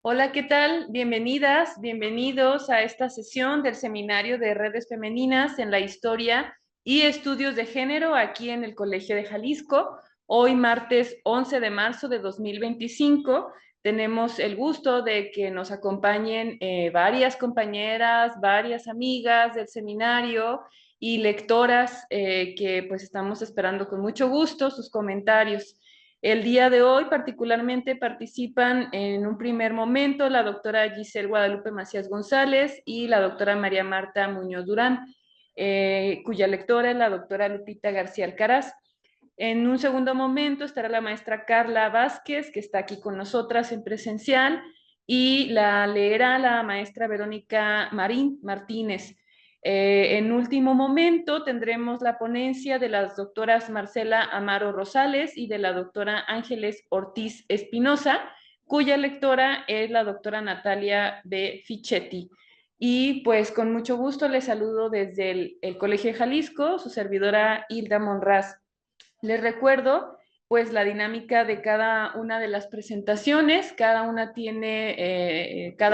Hola, ¿qué tal? Bienvenidas, bienvenidos a esta sesión del Seminario de Redes Femeninas en la Historia y Estudios de Género aquí en el Colegio de Jalisco. Hoy, martes 11 de marzo de 2025, tenemos el gusto de que nos acompañen varias compañeras, varias amigas del seminario y lectoras que pues estamos esperando con mucho gusto sus comentarios. El día de hoy particularmente participan en un primer momento la doctora Giselle Guadalupe Macías González y la doctora María Marta Muñoz Durán, cuya lectora es la doctora Lupita García Alcaraz. En un segundo momento estará la maestra Carla Vázquez, que está aquí con nosotras en presencial, y la leerá la maestra Verónica Marín Martínez. En último momento tendremos la ponencia de las doctoras Marcela Amaro Rosales y de la doctora Ángeles Ortiz Espinosa, cuya lectora es la doctora Natalia B. Fichetti. Y pues con mucho gusto les saludo desde el Colegio de Jalisco, su servidora Hilda Monraz. Les recuerdo pues la dinámica de cada una de las presentaciones. Cada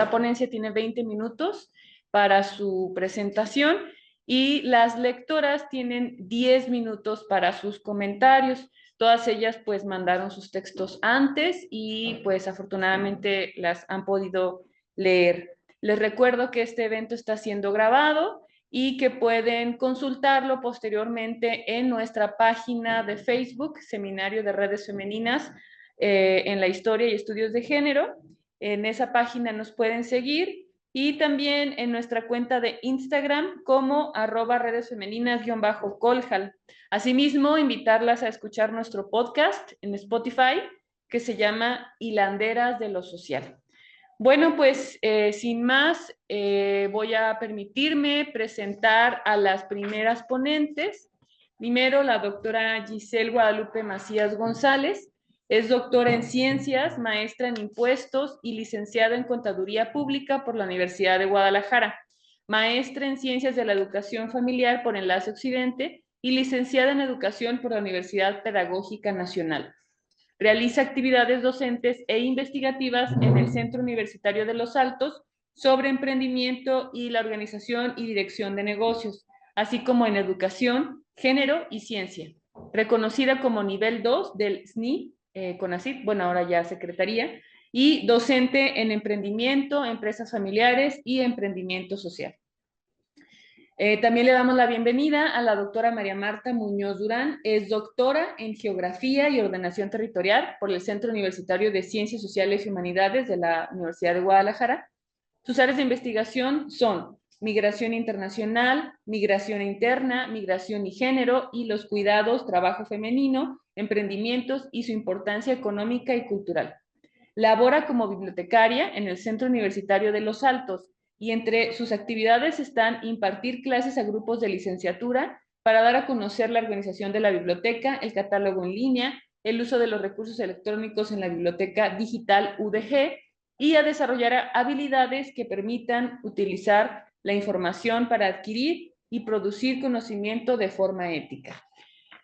ponencia tiene 20 minutos para su presentación y las lectoras tienen 10 minutos para sus comentarios. Todas ellas pues mandaron sus textos antes y pues afortunadamente las han podido leer. Les recuerdo que este evento está siendo grabado y que pueden consultarlo posteriormente en nuestra página de Facebook, Seminario de Redes Femeninas en la Historia y Estudios de Género. En esa página nos pueden seguir y también en nuestra cuenta de Instagram como @redesfemeninas_coljal. Asimismo, invitarlas a escuchar nuestro podcast en Spotify que se llama Hilanderas de lo Social. Bueno, pues sin más, voy a permitirme presentar a las primeras ponentes. Primero, la doctora Giselle Guadalupe Macías González. Es doctora en ciencias, maestra en impuestos y licenciada en contaduría pública por la Universidad de Guadalajara. Maestra en ciencias de la educación familiar por Enlace Occidente y licenciada en educación por la Universidad Pedagógica Nacional. Realiza actividades docentes e investigativas en el Centro Universitario de Los Altos sobre emprendimiento y la organización y dirección de negocios, así como en educación, género y ciencia. Reconocida como nivel 2 del SNI, CONACYT, bueno, ahora ya Secretaría, y docente en emprendimiento, empresas familiares y emprendimiento social. También le damos la bienvenida a la doctora María Marta Muñoz Durán. Es doctora en Geografía y Ordenación Territorial por el Centro Universitario de Ciencias Sociales y Humanidades de la Universidad de Guadalajara. Sus áreas de investigación son migración internacional, migración interna, migración y género y los cuidados, trabajo femenino, emprendimientos y su importancia económica y cultural. Labora como bibliotecaria en el Centro Universitario de Los Altos y entre sus actividades están impartir clases a grupos de licenciatura para dar a conocer la organización de la biblioteca, el catálogo en línea, el uso de los recursos electrónicos en la biblioteca digital UDG y a desarrollar habilidades que permitan utilizar la información para adquirir y producir conocimiento de forma ética.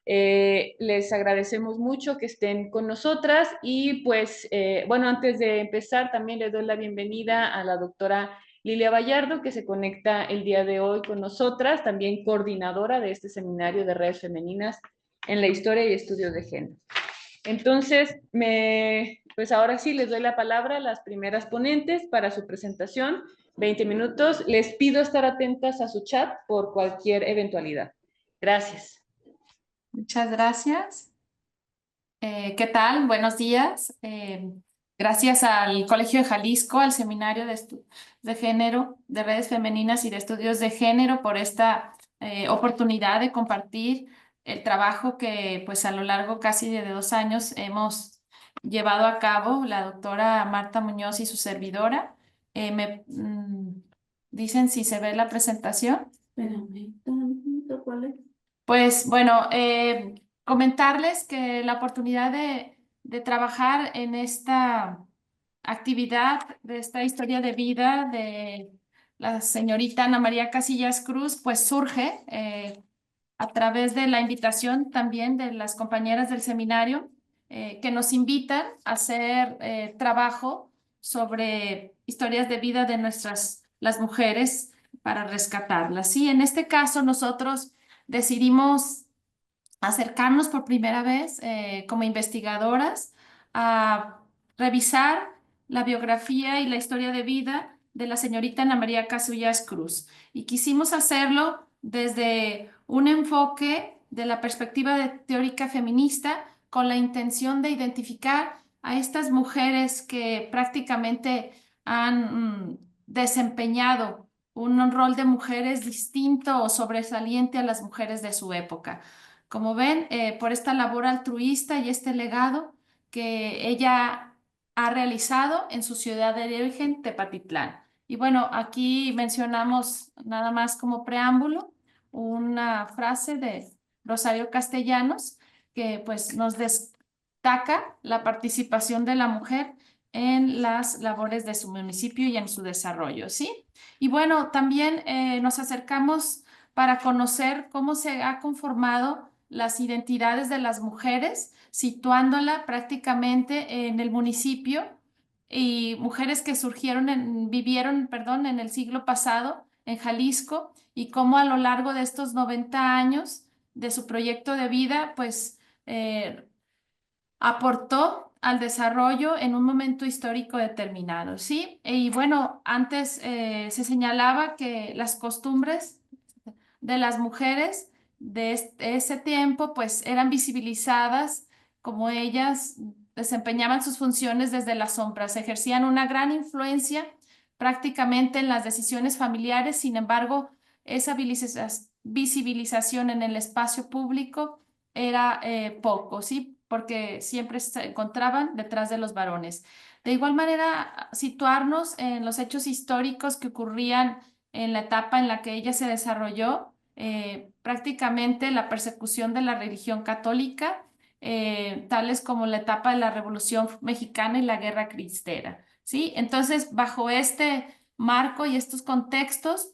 Les agradecemos mucho que estén con nosotras y pues, bueno, antes de empezar también le doy la bienvenida a la doctora Lilia Vallardo, que se conecta el día de hoy con nosotras, también coordinadora de este seminario de redes femeninas en la historia y estudios de género. Entonces, pues ahora sí les doy la palabra a las primeras ponentes para su presentación, 20 minutos. Les pido estar atentas a su chat por cualquier eventualidad. Gracias. Muchas gracias. ¿Qué tal? Buenos días. Gracias al Colegio de Jalisco, al Seminario de Género, de Redes Femeninas y de Estudios de Género por esta oportunidad de compartir el trabajo que pues a lo largo casi de 2 años hemos llevado a cabo la doctora Marta Muñoz y su servidora. Dicen si se ve la presentación. Espérame, ¿cuál es? Pues bueno, comentarles que la oportunidad de trabajar en esta actividad, de esta historia de vida de la señorita Ana María Casillas Cruz, pues surge a través de la invitación también de las compañeras del seminario que nos invitan a hacer trabajo sobre historias de vida de las mujeres para rescatarlas. Sí, en este caso nosotros decidimos acercarnos por primera vez como investigadoras a revisar la biografía y la historia de vida de la señorita Ana María Casullas Cruz. Y quisimos hacerlo desde un enfoque de la perspectiva teórica feminista con la intención de identificar a estas mujeres que prácticamente han desempeñado un rol de mujeres distinto o sobresaliente a las mujeres de su época. Como ven, por esta labor altruista y este legado que ella ha realizado en su ciudad de origen, Tepatitlán. Y bueno, aquí mencionamos nada más como preámbulo una frase de Rosario Castellanos que pues nos destaca la participación de la mujer en las labores de su municipio y en su desarrollo, ¿sí? Y bueno, también nos acercamos para conocer cómo se ha conformado las identidades de las mujeres, situándola prácticamente en el municipio y mujeres que vivieron, perdón, en el siglo pasado en Jalisco y cómo a lo largo de estos 90 años de su proyecto de vida, pues aportó al desarrollo en un momento histórico determinado, ¿sí? Y bueno, antes se señalaba que las costumbres de las mujeres de ese tiempo, pues eran visibilizadas como ellas desempeñaban sus funciones desde las sombras, ejercían una gran influencia prácticamente en las decisiones familiares, sin embargo, esa visibilización en el espacio público era poco, ¿sí? Porque siempre se encontraban detrás de los varones. De igual manera, situarnos en los hechos históricos que ocurrían en la etapa en la que ella se desarrolló, prácticamente la persecución de la religión católica, tales como la etapa de la Revolución Mexicana y la Guerra Cristera, ¿sí? Entonces, bajo este marco y estos contextos,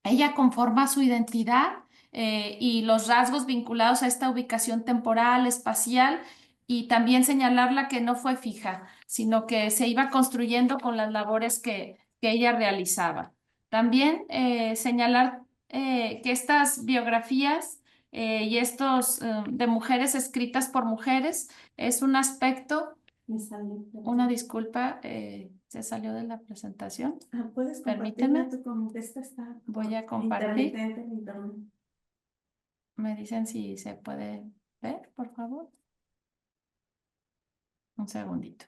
ella conforma su identidad y los rasgos vinculados a esta ubicación temporal, espacial, y también señalarla que no fue fija, sino que se iba construyendo con las labores que ella realizaba. También señalar que estas biografías y estos de mujeres escritas por mujeres es un aspecto, Me salió, una disculpa, se salió de la presentación. ¿puedes Permíteme. compartirme como que esta está Voy a compartir. intermitente el internet? Me dicen si se puede ver, por favor. Un segundito.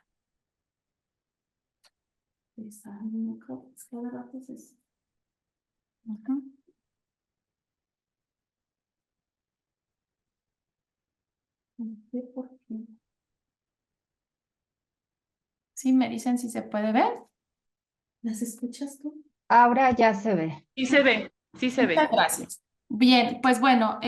Es que de rato es Ujú. no sé por qué. Sí, me dicen si se puede ver. ¿Las escuchas tú? Ahora ya se ve. Sí se ve, sí se Muchas ve. gracias. Bien, pues bueno,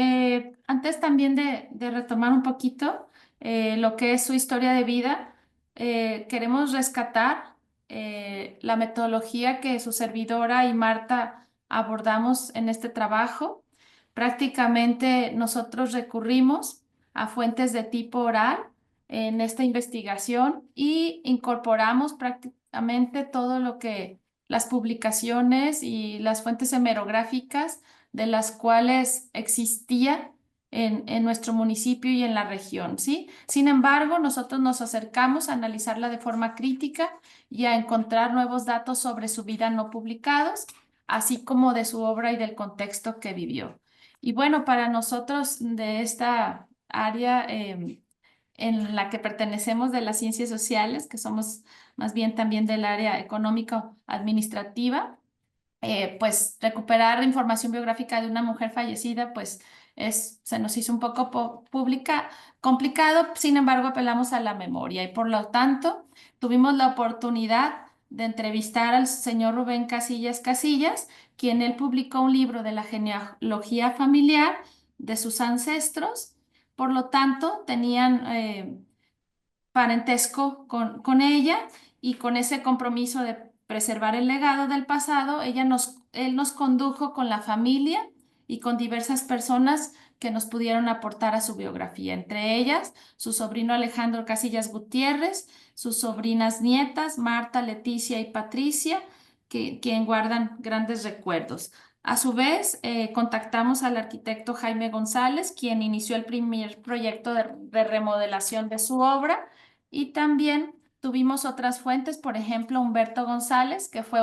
antes también de retomar un poquito lo que es su historia de vida, queremos rescatar la metodología que su servidora y Marta abordamos en este trabajo. Prácticamente nosotros recurrimos a fuentes de tipo oral en esta investigación y incorporamos prácticamente todo lo que las publicaciones y las fuentes hemerográficas de las cuales existía en nuestro municipio y en la región, ¿sí? Sin embargo, nosotros nos acercamos a analizarla de forma crítica y a encontrar nuevos datos sobre su vida no publicados, así como de su obra y del contexto que vivió. Y bueno, para nosotros de esta área en la que pertenecemos de las ciencias sociales, que somos más bien también del área económico-administrativa, pues recuperar información biográfica de una mujer fallecida, pues se nos hizo un poco complicado, sin embargo apelamos a la memoria y por lo tanto tuvimos la oportunidad de entrevistar al señor Rubén Casillas Casillas, quien él publicó un libro de la genealogía familiar de sus ancestros, por lo tanto tenían parentesco con ella y con ese compromiso de preservar el legado del pasado, él nos condujo con la familia y con diversas personas que nos pudieron aportar a su biografía. Entre ellas, su sobrino Alejandro Casillas Gutiérrez, sus sobrinas nietas, Marta, Leticia y Patricia, quien guardan grandes recuerdos. A su vez, contactamos al arquitecto Jaime González, quien inició el primer proyecto de remodelación de su obra, y también tuvimos otras fuentes, por ejemplo, Humberto González, que fue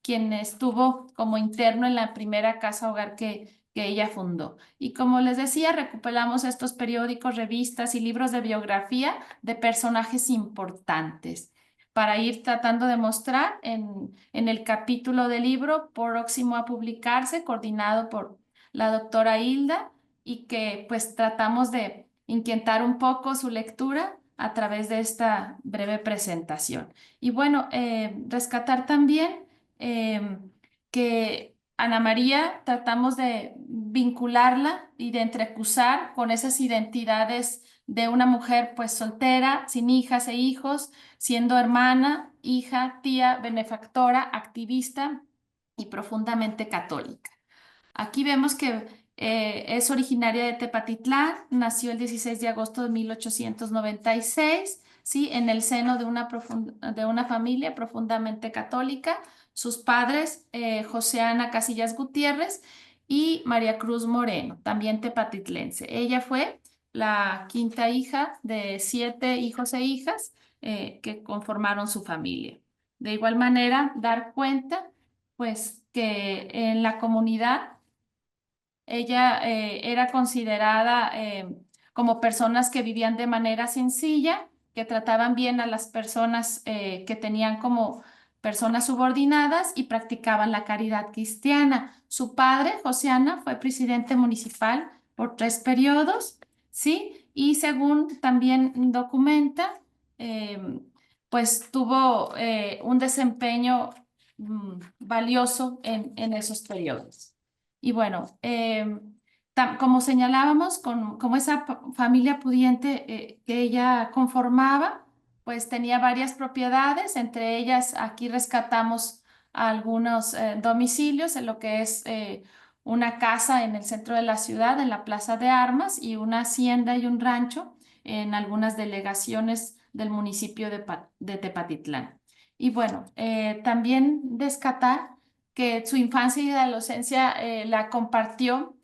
quien estuvo como interno en la primera casa hogar que ella fundó. Y como les decía, recuperamos estos periódicos, revistas y libros de biografía de personajes importantes para ir tratando de mostrar en el capítulo del libro próximo a publicarse, coordinado por la doctora Hilda, y que pues tratamos de inquietar un poco su lectura a través de esta breve presentación. Y bueno, rescatar también que Ana María tratamos de vincularla y de entrecruzar con esas identidades de una mujer pues soltera, sin hijas e hijos, siendo hermana, hija, tía, benefactora, activista y profundamente católica. Aquí vemos que es originaria de Tepatitlán, nació el 16 de agosto de 1896, ¿sí? En el seno de una familia profundamente católica. Sus padres, José Ana Casillas Gutiérrez y María Cruz Moreno, también tepatitlense. Ella fue la quinta hija de 7 hijos e hijas que conformaron su familia. De igual manera, dar cuenta, pues, que en la comunidad ella era considerada como personas que vivían de manera sencilla, que trataban bien a las personas que tenían como personas subordinadas y practicaban la caridad cristiana. Su padre, Josiana, fue presidente municipal por 3 periodos, ¿sí? Y según también documenta, pues tuvo un desempeño valioso en esos periodos. Y bueno, como señalábamos, como esa familia pudiente que ella conformaba, pues tenía varias propiedades, entre ellas aquí rescatamos algunos domicilios en lo que es una casa en el centro de la ciudad, en la Plaza de Armas, y una hacienda y un rancho en algunas delegaciones del municipio de Tepatitlán. Y bueno, también rescatar que su infancia y adolescencia la compartió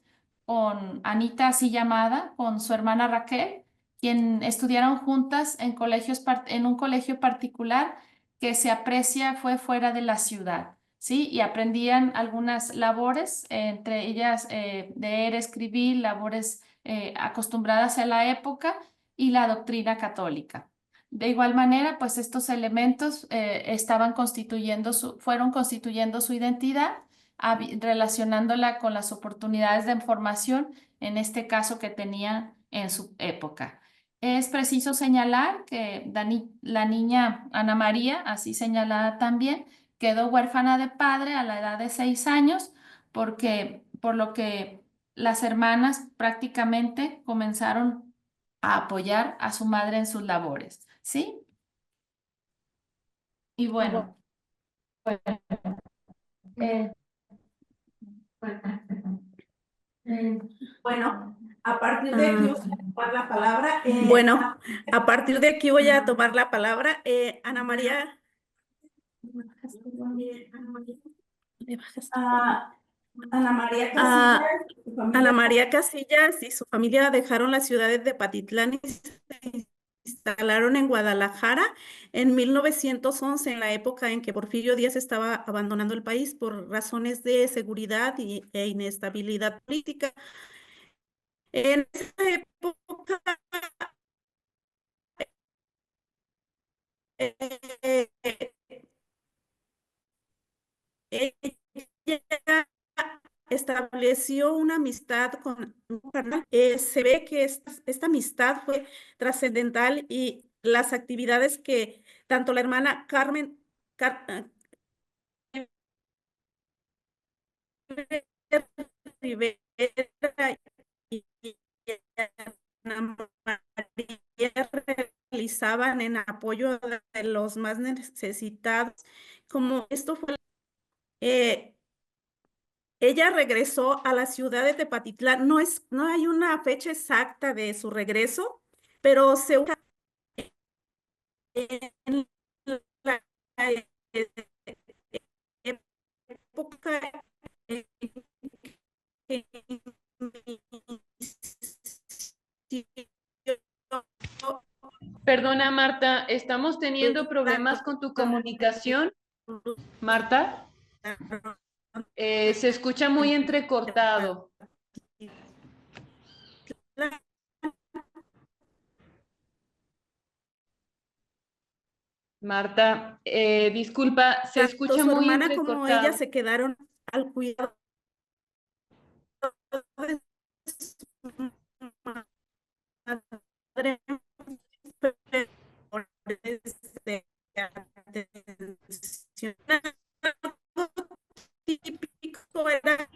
con Anita, así llamada, con su hermana Raquel, quien estudiaron juntas en un colegio particular que se aprecia fue fuera de la ciudad, ¿sí? Y aprendían algunas labores, entre ellas leer, escribir, labores acostumbradas a la época y la doctrina católica. De igual manera, pues estos elementos fueron constituyendo su identidad, relacionándola con las oportunidades de formación, en este caso que tenía en su época. Es preciso señalar que la niña Ana María, así señalada también, quedó huérfana de padre a la edad de 6 años, por lo que las hermanas prácticamente comenzaron a apoyar a su madre en sus labores, ¿sí? Y bueno, eh, Bueno, a partir de aquí voy a tomar la palabra. Bueno, a partir de aquí voy a tomar la palabra. Ana María. Ah, Ana María Casillas. Ana María Casillas y su familia dejaron las ciudades de Patitlán y se instalaron en Guadalajara en 1911, en la época en que Porfirio Díaz estaba abandonando el país por razones de seguridad e inestabilidad política. En esa época, eh, ella estableció una amistad con un carnal. Se ve que esta amistad fue trascendental y las actividades que tanto la hermana Carmen Rivera y Ana María realizaban en apoyo de los más necesitados. Como esto fue ella regresó a la ciudad de Tepatitlán. No hay una fecha exacta de su regreso, pero se ubica en la época en que inició Perdona, Marta, estamos teniendo problemas con tu comunicación. Marta, se escucha muy entrecortado. Marta, disculpa, se Tanto escucha su muy hermana como ella entrecortado. se quedaron al cuidado de su madre enfermedades de atención. Algo típico era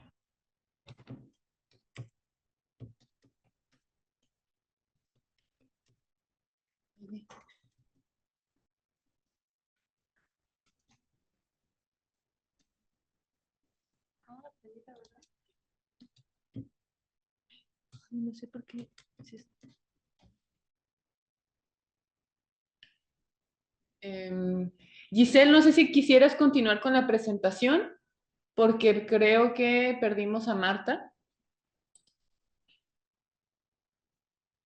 No sé por qué. Giselle, no sé si quisieras continuar con la presentación, porque creo que perdimos a Marta.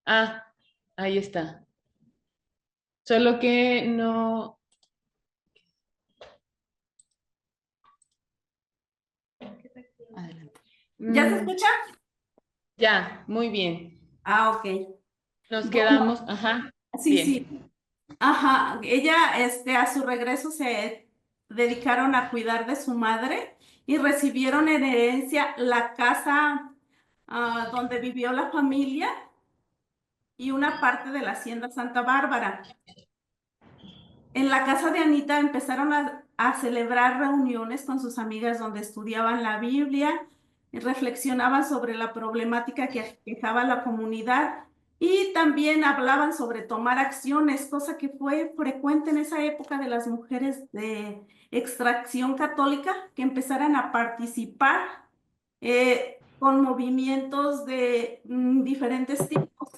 Ah, ahí está. Solo que no. Adelante. ¿Ya se Mm, escucha? ya, muy bien. Ah, ok. Nos Bueno, quedamos, ajá, sí, sí. bien. Ajá, ella, a su regreso se dedicaron a cuidar de su madre y recibieron en herencia la casa donde vivió la familia y una parte de la hacienda Santa Bárbara. En la casa de Anita empezaron a celebrar reuniones con sus amigas donde estudiaban la Biblia y reflexionaban sobre la problemática que aquejaba a la comunidad y también hablaban sobre tomar acciones, cosa que fue frecuente en esa época de las mujeres de extracción católica que empezaran a participar con movimientos de diferentes tipos.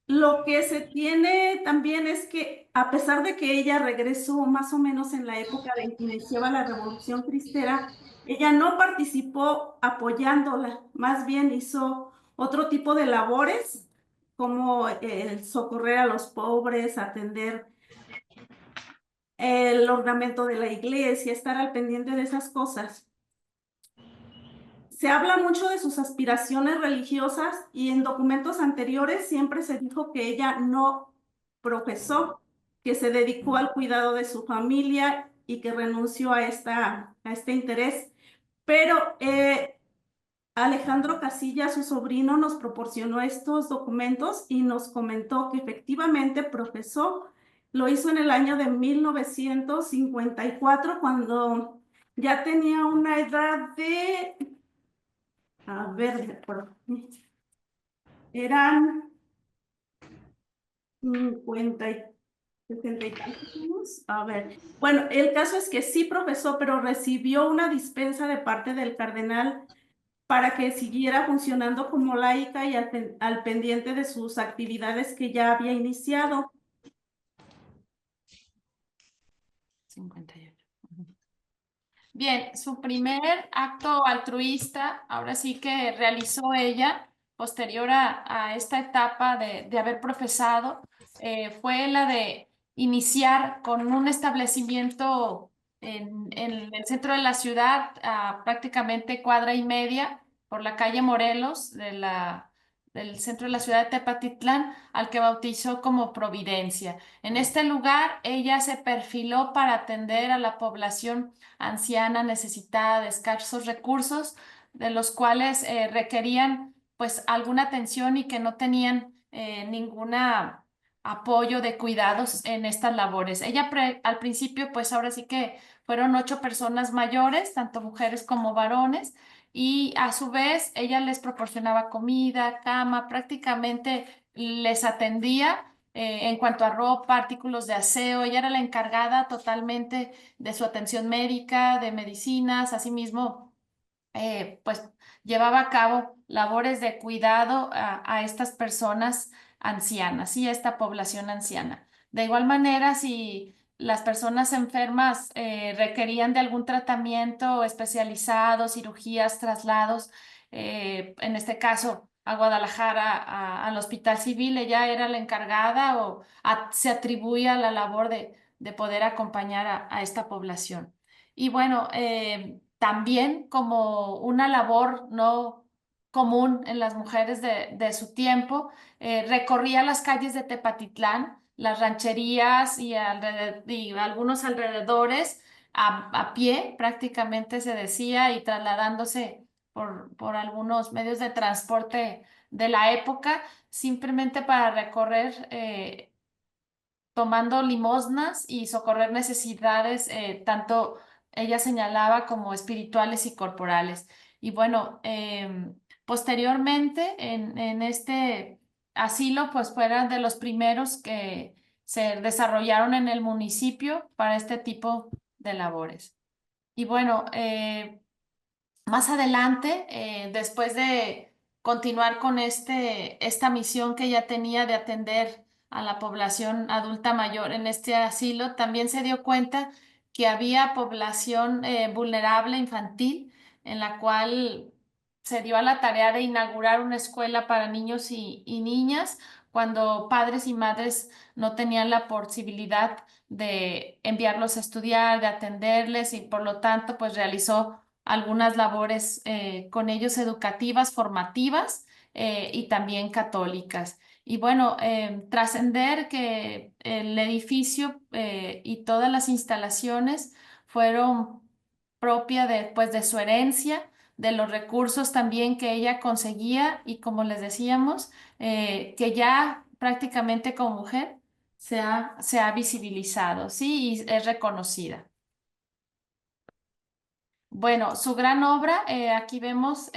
Lo que se tiene también es que a pesar de que ella regresó más o menos en la época en que iniciaba la Revolución Cristera, ella no participó apoyándola, más bien hizo otro tipo de labores como el socorrer a los pobres, atender el ornamento de la iglesia, estar al pendiente de esas cosas. Se habla mucho de sus aspiraciones religiosas y en documentos anteriores siempre se dijo que ella no profesó, que se dedicó al cuidado de su familia y que renunció a este interés. Pero Alejandro Casilla, su sobrino, nos proporcionó estos documentos y nos comentó que efectivamente profesó. Lo hizo en el año de 1954, cuando ya tenía una edad de a ver, eran 50 y 60 y tantos años. A ver, bueno, el caso es que sí profesó, pero recibió una dispensa de parte del cardenal para que siguiera funcionando como laica y al pendiente de sus actividades que ya había iniciado. 58. Bien, su primer acto altruista, ahora sí que realizó ella, posterior a esta etapa de haber profesado, fue la de iniciar con un establecimiento en el centro de la ciudad, a prácticamente cuadra y media, por la calle Morelos del centro de la ciudad de Tepatitlán, al que bautizó como Providencia. En este lugar, ella se perfiló para atender a la población anciana, necesitada, de escasos recursos, de los cuales requerían pues alguna atención y que no tenían ninguna apoyo de cuidados en estas labores. Ella al principio pues ahora sí que fueron 8 personas mayores, tanto mujeres como varones, y a su vez ella les proporcionaba comida, cama, prácticamente les atendía en cuanto a ropa, artículos de aseo. Ella era la encargada totalmente de su atención médica, de medicinas, asimismo pues llevaba a cabo labores de cuidado a estas personas ancianas y a esta población anciana. De igual manera, si las personas enfermas requerían de algún tratamiento especializado, cirugías, traslados, en este caso a Guadalajara, al Hospital Civil, ella era la encargada o se atribuía la labor de poder acompañar a esta población. Y bueno, también como una labor no común en las mujeres de su tiempo, recorría las calles de Tepatitlán, las rancherías y algunos alrededores a pie, prácticamente se decía, y trasladándose por algunos medios de transporte de la época, simplemente para recorrer, tomando limosnas y socorrer necesidades, tanto ella señalaba como espirituales y corporales. Y bueno, posteriormente en este asilo, pues fueron de los primeros que se desarrollaron en el municipio para este tipo de labores. Y bueno, más adelante, después de continuar con esta misión que ella tenía de atender a la población adulta mayor en este asilo, también se dio cuenta que había población vulnerable infantil, en la cual se dio a la tarea de inaugurar una escuela para niños y niñas cuando padres y madres no tenían la posibilidad de enviarlos a estudiar, de atenderles, y por lo tanto pues realizó algunas labores con ellos educativas, formativas, y también católicas. Y bueno, trascender que el edificio y todas las instalaciones fueron propia pues, de su herencia, de los recursos también que ella conseguía, y como les decíamos, que ya prácticamente como mujer se ha visibilizado, ¿sí? Y es reconocida. Bueno, su gran obra, aquí vemos,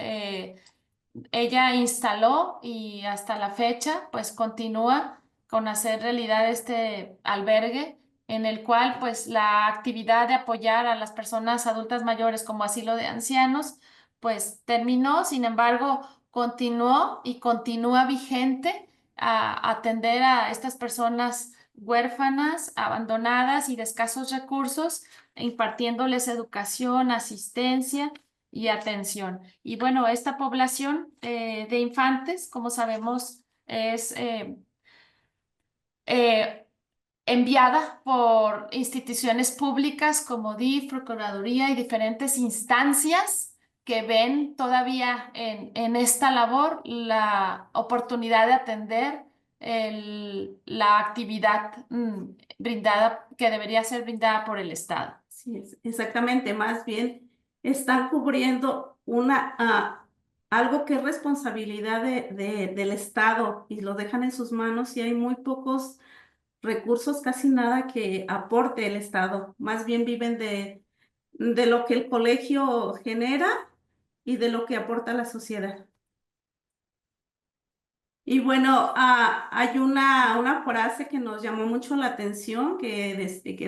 ella instaló y hasta la fecha, pues continúa con hacer realidad este albergue en el cual, pues la actividad de apoyar a las personas adultas mayores como asilo de ancianos, pues terminó. Sin embargo, continuó y continúa vigente a atender a estas personas huérfanas, abandonadas y de escasos recursos, impartiéndoles educación, asistencia y atención. Y bueno, esta población de infantes, como sabemos, es eh, enviada por instituciones públicas como DIF, Procuraduría y diferentes instancias que ven todavía en esta labor la oportunidad de atender la actividad brindada, que debería ser brindada por el Estado. Sí, exactamente. Más bien están cubriendo algo que es responsabilidad del Estado y lo dejan en sus manos y hay muy pocos recursos, casi nada que aporte el Estado. Más bien viven de lo que el colegio genera y de lo que aporta la sociedad. Y bueno, hay una frase que nos llamó mucho la atención, que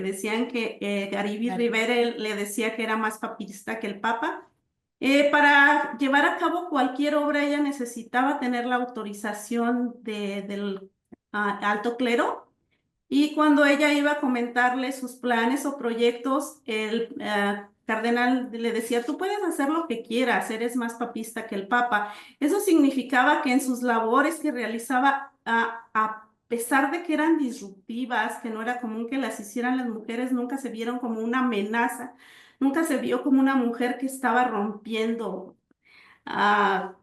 decían que Gariby Rivera le decía que era más papista que el Papa. Para llevar a cabo cualquier obra, ella necesitaba tener la autorización del alto clero. Y cuando ella iba a comentarle sus planes o proyectos, el cardenal le decía, tú puedes hacer lo que quieras, eres más papista que el Papa. Eso significaba que en sus labores que realizaba, a pesar de que eran disruptivas, que no era común que las hicieran las mujeres, nunca se vieron como una amenaza, nunca se vio como una mujer que estaba rompiendo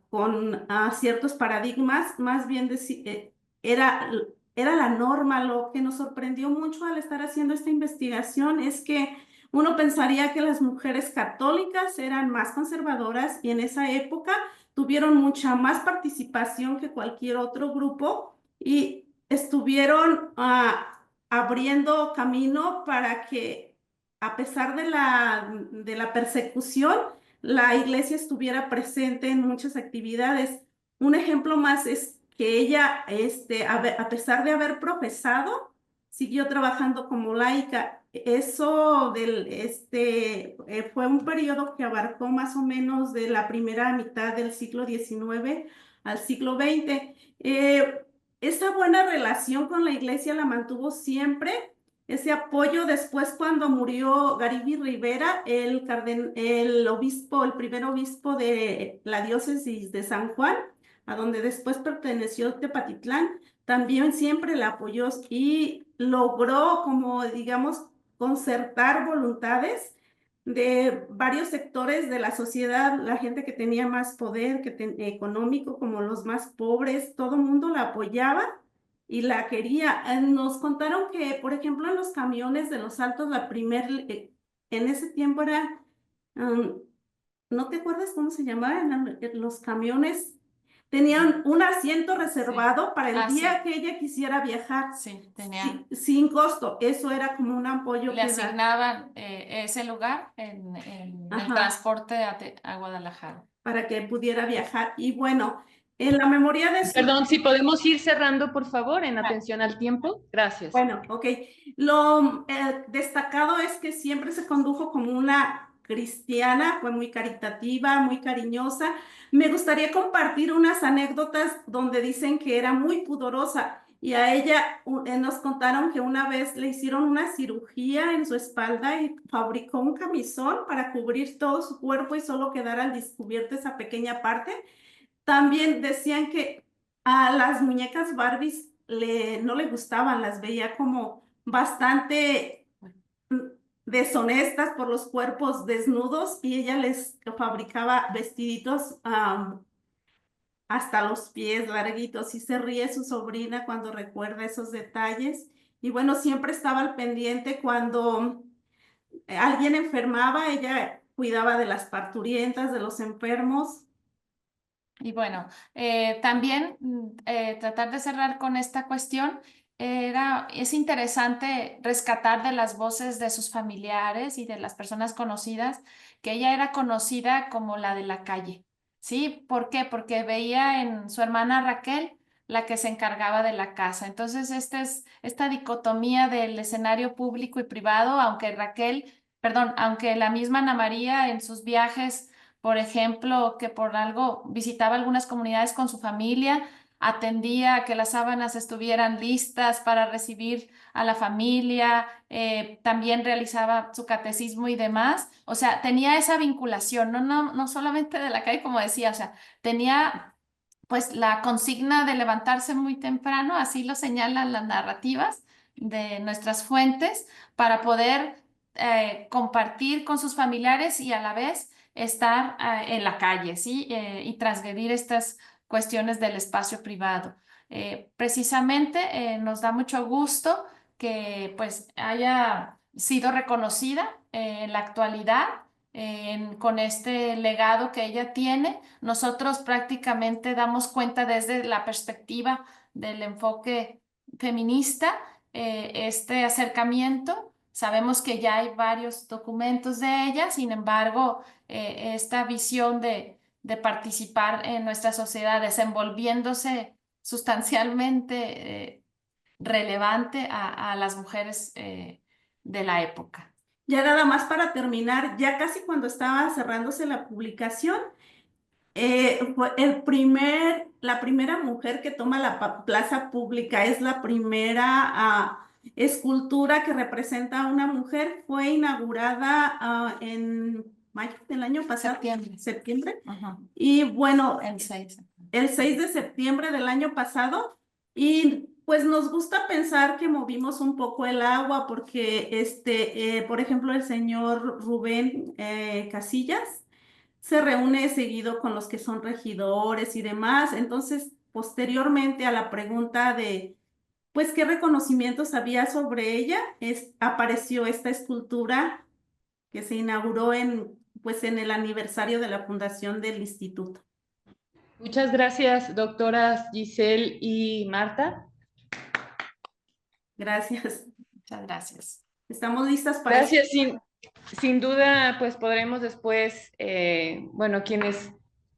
con ciertos paradigmas, más bien era, era la norma. Lo que nos sorprendió mucho al estar haciendo esta investigación es que uno pensaría que las mujeres católicas eran más conservadoras y en esa época tuvieron mucha más participación que cualquier otro grupo y estuvieron abriendo camino para que, a pesar de la persecución, la iglesia estuviera presente en muchas actividades. Un ejemplo más es que ella, a pesar de haber profesado, siguió trabajando como laica. Eso fue un periodo que abarcó más o menos de la primera mitad del siglo XIX al siglo XX. Esa buena relación con la iglesia la mantuvo siempre. Ese apoyo después cuando murió Gariby Rivera, el obispo, el primer obispo de la diócesis de San Juan, a donde después perteneció Tepatitlán, también siempre la apoyó y logró, como digamos, concertar voluntades de varios sectores de la sociedad, la gente que tenía más poder económico, como los más pobres, todo el mundo la apoyaba y la quería. Nos contaron que, por ejemplo, en los camiones de los Altos, en ese tiempo era, um, ¿no te acuerdas cómo se llamaban los camiones? Tenían un asiento reservado para el día que ella quisiera viajar. Sí, tenían. Sin costo. Eso era como un apoyo Le asignaban ese lugar en el transporte a Guadalajara. Para que pudiera viajar. Y bueno, en la memoria de su... Perdón, si podemos ir cerrando, por favor, en atención al tiempo. Gracias. Bueno, ok. Lo destacado es que siempre se condujo como una cristiana, fue muy caritativa, muy cariñosa. Me gustaría compartir unas anécdotas donde dicen que era muy pudorosa y a ella nos contaron que una vez le hicieron una cirugía en su espalda y fabricó un camisón para cubrir todo su cuerpo y solo quedara al descubierto esa pequeña parte. También decían que a las muñecas Barbies no le gustaban, las veía como bastante deshonestas por los cuerpos desnudos y ella les fabricaba vestiditos hasta los pies larguitos y se ríe su sobrina cuando recuerda esos detalles. Y bueno, siempre estaba al pendiente cuando alguien enfermaba, ella cuidaba de las parturientas, de los enfermos. Y bueno, también tratar de cerrar con esta cuestión, es interesante rescatar de las voces de sus familiares y de las personas conocidas que ella era conocida como la de la calle, ¿sí? ¿Por qué? Porque veía en su hermana Raquel la que se encargaba de la casa. Entonces, esta dicotomía del escenario público y privado, aunque la misma Ana María en sus viajes, por ejemplo, que por algo visitaba algunas comunidades con su familia, atendía a que las sábanas estuvieran listas para recibir a la familia, también realizaba su catecismo y demás. O sea, tenía esa vinculación, no solamente de la calle, como decía, o sea, tenía pues la consigna de levantarse muy temprano, así lo señalan las narrativas de nuestras fuentes, para poder compartir con sus familiares y a la vez estar en la calle, ¿sí? Y transgredir estas cuestiones del espacio privado. Precisamente nos da mucho gusto que pues haya sido reconocida en la actualidad con este legado que ella tiene. Nosotros prácticamente damos cuenta desde la perspectiva del enfoque feminista este acercamiento. Sabemos que ya hay varios documentos de ella, sin embargo, esta visión de participar en nuestra sociedad, desenvolviéndose sustancialmente relevante a las mujeres de la época. Ya nada más para terminar, ya casi cuando estaba cerrándose la publicación, fue la primera mujer que toma la plaza pública, es la primera escultura que representa a una mujer, fue inaugurada en mayo del año pasado, septiembre. Y bueno, el 6 de septiembre del año pasado, y pues nos gusta pensar que movimos un poco el agua porque, por ejemplo, el señor Rubén Casillas se reúne seguido con los que son regidores y demás. Entonces, posteriormente a la pregunta de, pues, ¿qué reconocimientos había sobre ella? Apareció esta escultura que se inauguró pues, en el aniversario de la fundación del instituto. Muchas gracias, doctoras Giselle y Marta. Gracias. Muchas gracias. Estamos listas para... Gracias, sin duda, pues podremos después, bueno, quienes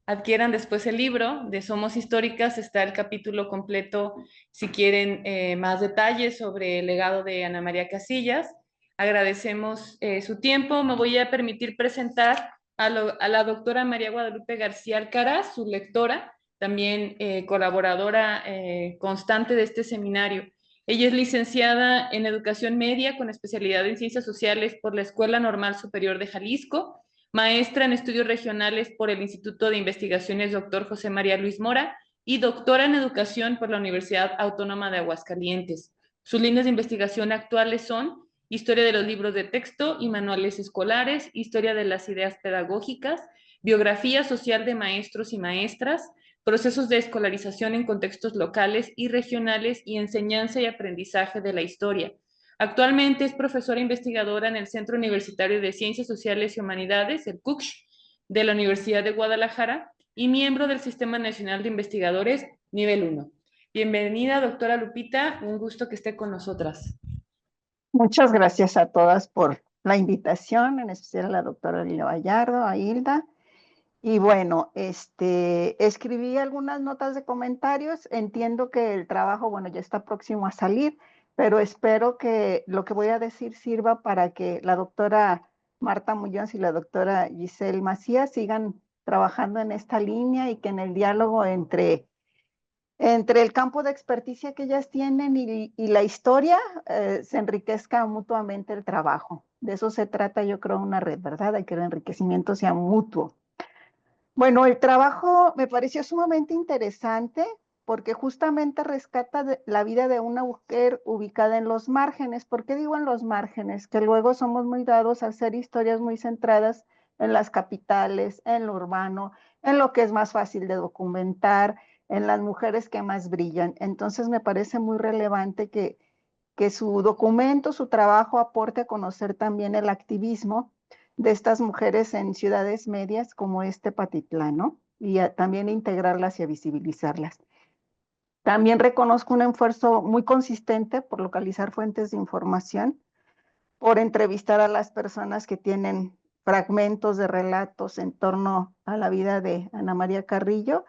adquieran después el libro de Somos Históricas. Está el capítulo completo si quieren más detalles sobre el legado de Ana María Casillas. Agradecemos su tiempo. Me voy a permitir presentar a la doctora María Guadalupe García Alcaraz, su lectora, también colaboradora constante de este seminario. Ella es licenciada en Educación Media con especialidad en Ciencias Sociales por la Escuela Normal Superior de Jalisco, maestra en Estudios Regionales por el Instituto de Investigaciones Dr. José María Luis Mora y doctora en Educación por la Universidad Autónoma de Aguascalientes. Sus líneas de investigación actuales son Historia de los libros de texto y manuales escolares, Historia de las ideas pedagógicas, Biografía social de maestros y maestras, Procesos de escolarización en contextos locales y regionales y enseñanza y aprendizaje de la historia. Actualmente es profesora investigadora en el Centro Universitario de Ciencias Sociales y Humanidades, el CUCH, de la Universidad de Guadalajara y miembro del Sistema Nacional de Investigadores Nivel 1. Bienvenida, doctora Lupita, un gusto que esté con nosotras. Muchas gracias a todas por la invitación, en especial a la doctora Lila Vallardo, a Hilda. Y bueno, escribí algunas notas de comentarios. Entiendo que el trabajo, bueno, ya está próximo a salir, pero espero que lo que voy a decir sirva para que la doctora Marta Muñoz y la doctora Giselle Macías sigan trabajando en esta línea y que en el diálogo entre el campo de experticia que ellas tienen y la historia se enriquezca mutuamente el trabajo. De eso se trata, yo creo, una red, ¿verdad? De que el enriquecimiento sea mutuo. Bueno, el trabajo me pareció sumamente interesante porque justamente rescata la vida de una mujer ubicada en los márgenes. ¿Por qué digo en los márgenes? Que luego somos muy dados a hacer historias muy centradas en las capitales, en lo urbano, en lo que es más fácil de documentar, en las mujeres que más brillan. Entonces me parece muy relevante que su documento, su trabajo aporte a conocer también el activismo de estas mujeres en ciudades medias como Patitlán, ¿no? Y también integrarlas y a visibilizarlas. También reconozco un esfuerzo muy consistente por localizar fuentes de información, por entrevistar a las personas que tienen fragmentos de relatos en torno a la vida de Ana María Carrillo.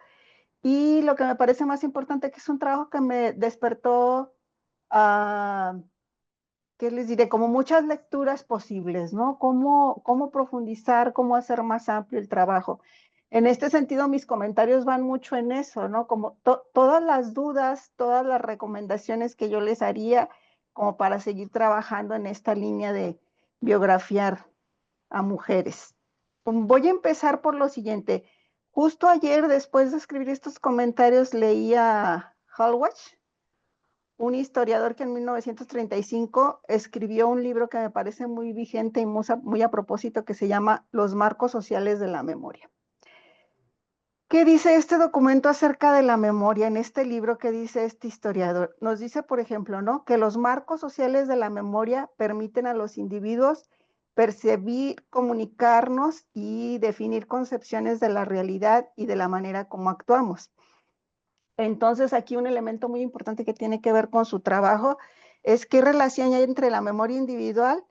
Y lo que me parece más importante, que es un trabajo que me despertó ¿qué les diré? Como muchas lecturas posibles, ¿no? Cómo profundizar, cómo hacer más amplio el trabajo. En este sentido, mis comentarios van mucho en eso, ¿no? Como todas las dudas, todas las recomendaciones que yo les haría como para seguir trabajando en esta línea de biografiar a mujeres. Voy a empezar por lo siguiente. Justo ayer, después de escribir estos comentarios, leí a Hallwach, un historiador que en 1935 escribió un libro que me parece muy vigente y muy a propósito, que se llama Los marcos sociales de la memoria. ¿Qué dice este documento acerca de la memoria? En este libro, ¿qué dice este historiador? Nos dice, por ejemplo, ¿no?, que los marcos sociales de la memoria permiten a los individuos percibir, comunicarnos y definir concepciones de la realidad y de la manera como actuamos. Entonces, aquí un elemento muy importante que tiene que ver con su trabajo es qué relación hay entre la memoria individual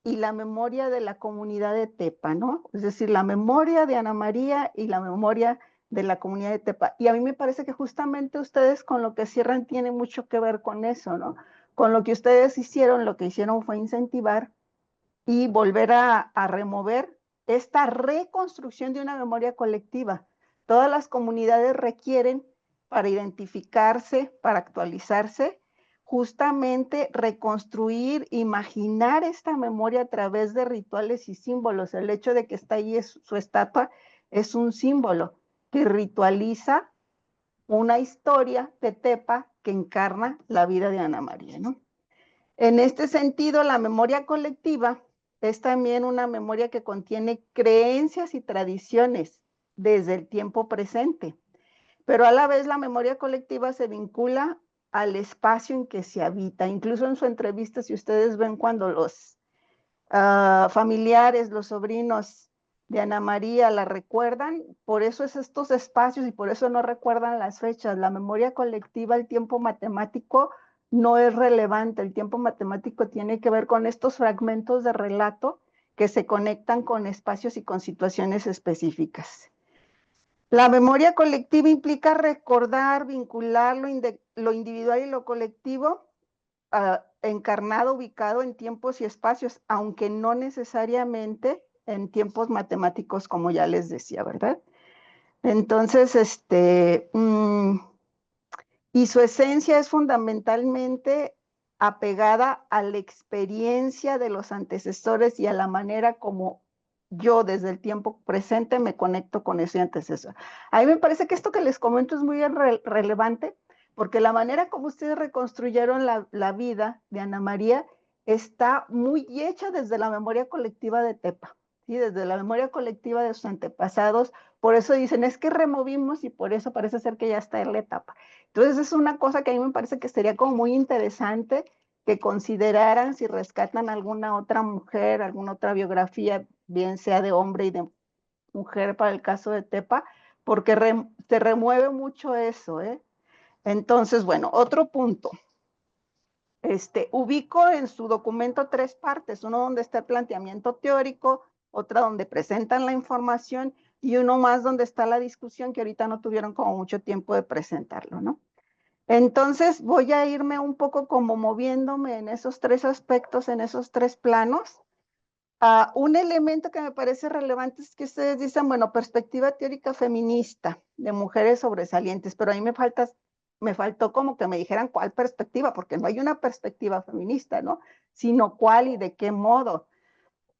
y la memoria de la comunidad de Tepa, ¿no? Es decir, la memoria de Ana María y la memoria de la comunidad de Tepa. Y a mí me parece que justamente ustedes con lo que cierran tiene mucho que ver con eso, ¿no? Con lo que ustedes hicieron, lo que hicieron fue incentivar y volver a remover esta reconstrucción de una memoria colectiva. Todas las comunidades requieren, para identificarse, para actualizarse, justamente reconstruir, imaginar esta memoria a través de rituales y símbolos. El hecho de que está ahí su estatua es un símbolo que ritualiza una historia de Tepa que encarna la vida de Ana María, ¿no? En este sentido, la memoria colectiva es también una memoria que contiene creencias y tradiciones desde el tiempo presente. Pero a la vez la memoria colectiva se vincula al espacio en que se habita. Incluso en su entrevista, si ustedes ven cuando los familiares, los sobrinos de Ana María la recuerdan, por eso es estos espacios y por eso no recuerdan las fechas. La memoria colectiva, el tiempo matemático, no es relevante. El tiempo matemático tiene que ver con estos fragmentos de relato que se conectan con espacios y con situaciones específicas. La memoria colectiva implica recordar, vincular lo individual y lo colectivo, encarnado, ubicado en tiempos y espacios, aunque no necesariamente en tiempos matemáticos, como ya les decía, ¿verdad? Entonces, y su esencia es fundamentalmente apegada a la experiencia de los antecesores y a la manera como yo desde el tiempo presente me conecto con ese antecesor. A mí me parece que esto que les comento es muy relevante porque la manera como ustedes reconstruyeron la vida de Ana María está muy hecha desde la memoria colectiva de Tepa, ¿sí? Desde la memoria colectiva de sus antepasados. Por eso dicen, es que removimos y por eso parece ser que ya está en la etapa. Entonces es una cosa que a mí me parece que sería como muy interesante que consideraran si rescatan alguna otra mujer, alguna otra biografía, bien sea de hombre y de mujer para el caso de Tepa, porque se remueve mucho eso, ¿eh? Entonces, bueno, otro punto. Ubico en su documento 3 partes, uno donde está el planteamiento teórico, otra donde presentan la información y uno más donde está la discusión que ahorita no tuvieron como mucho tiempo de presentarlo, ¿no? Entonces voy a irme un poco como moviéndome en esos 3 aspectos, en esos 3 planos. Un elemento que me parece relevante es que ustedes dicen, bueno, perspectiva teórica feminista de mujeres sobresalientes, pero ahí me faltó como que me dijeran cuál perspectiva, porque no hay una perspectiva feminista, ¿no? Sino cuál y de qué modo.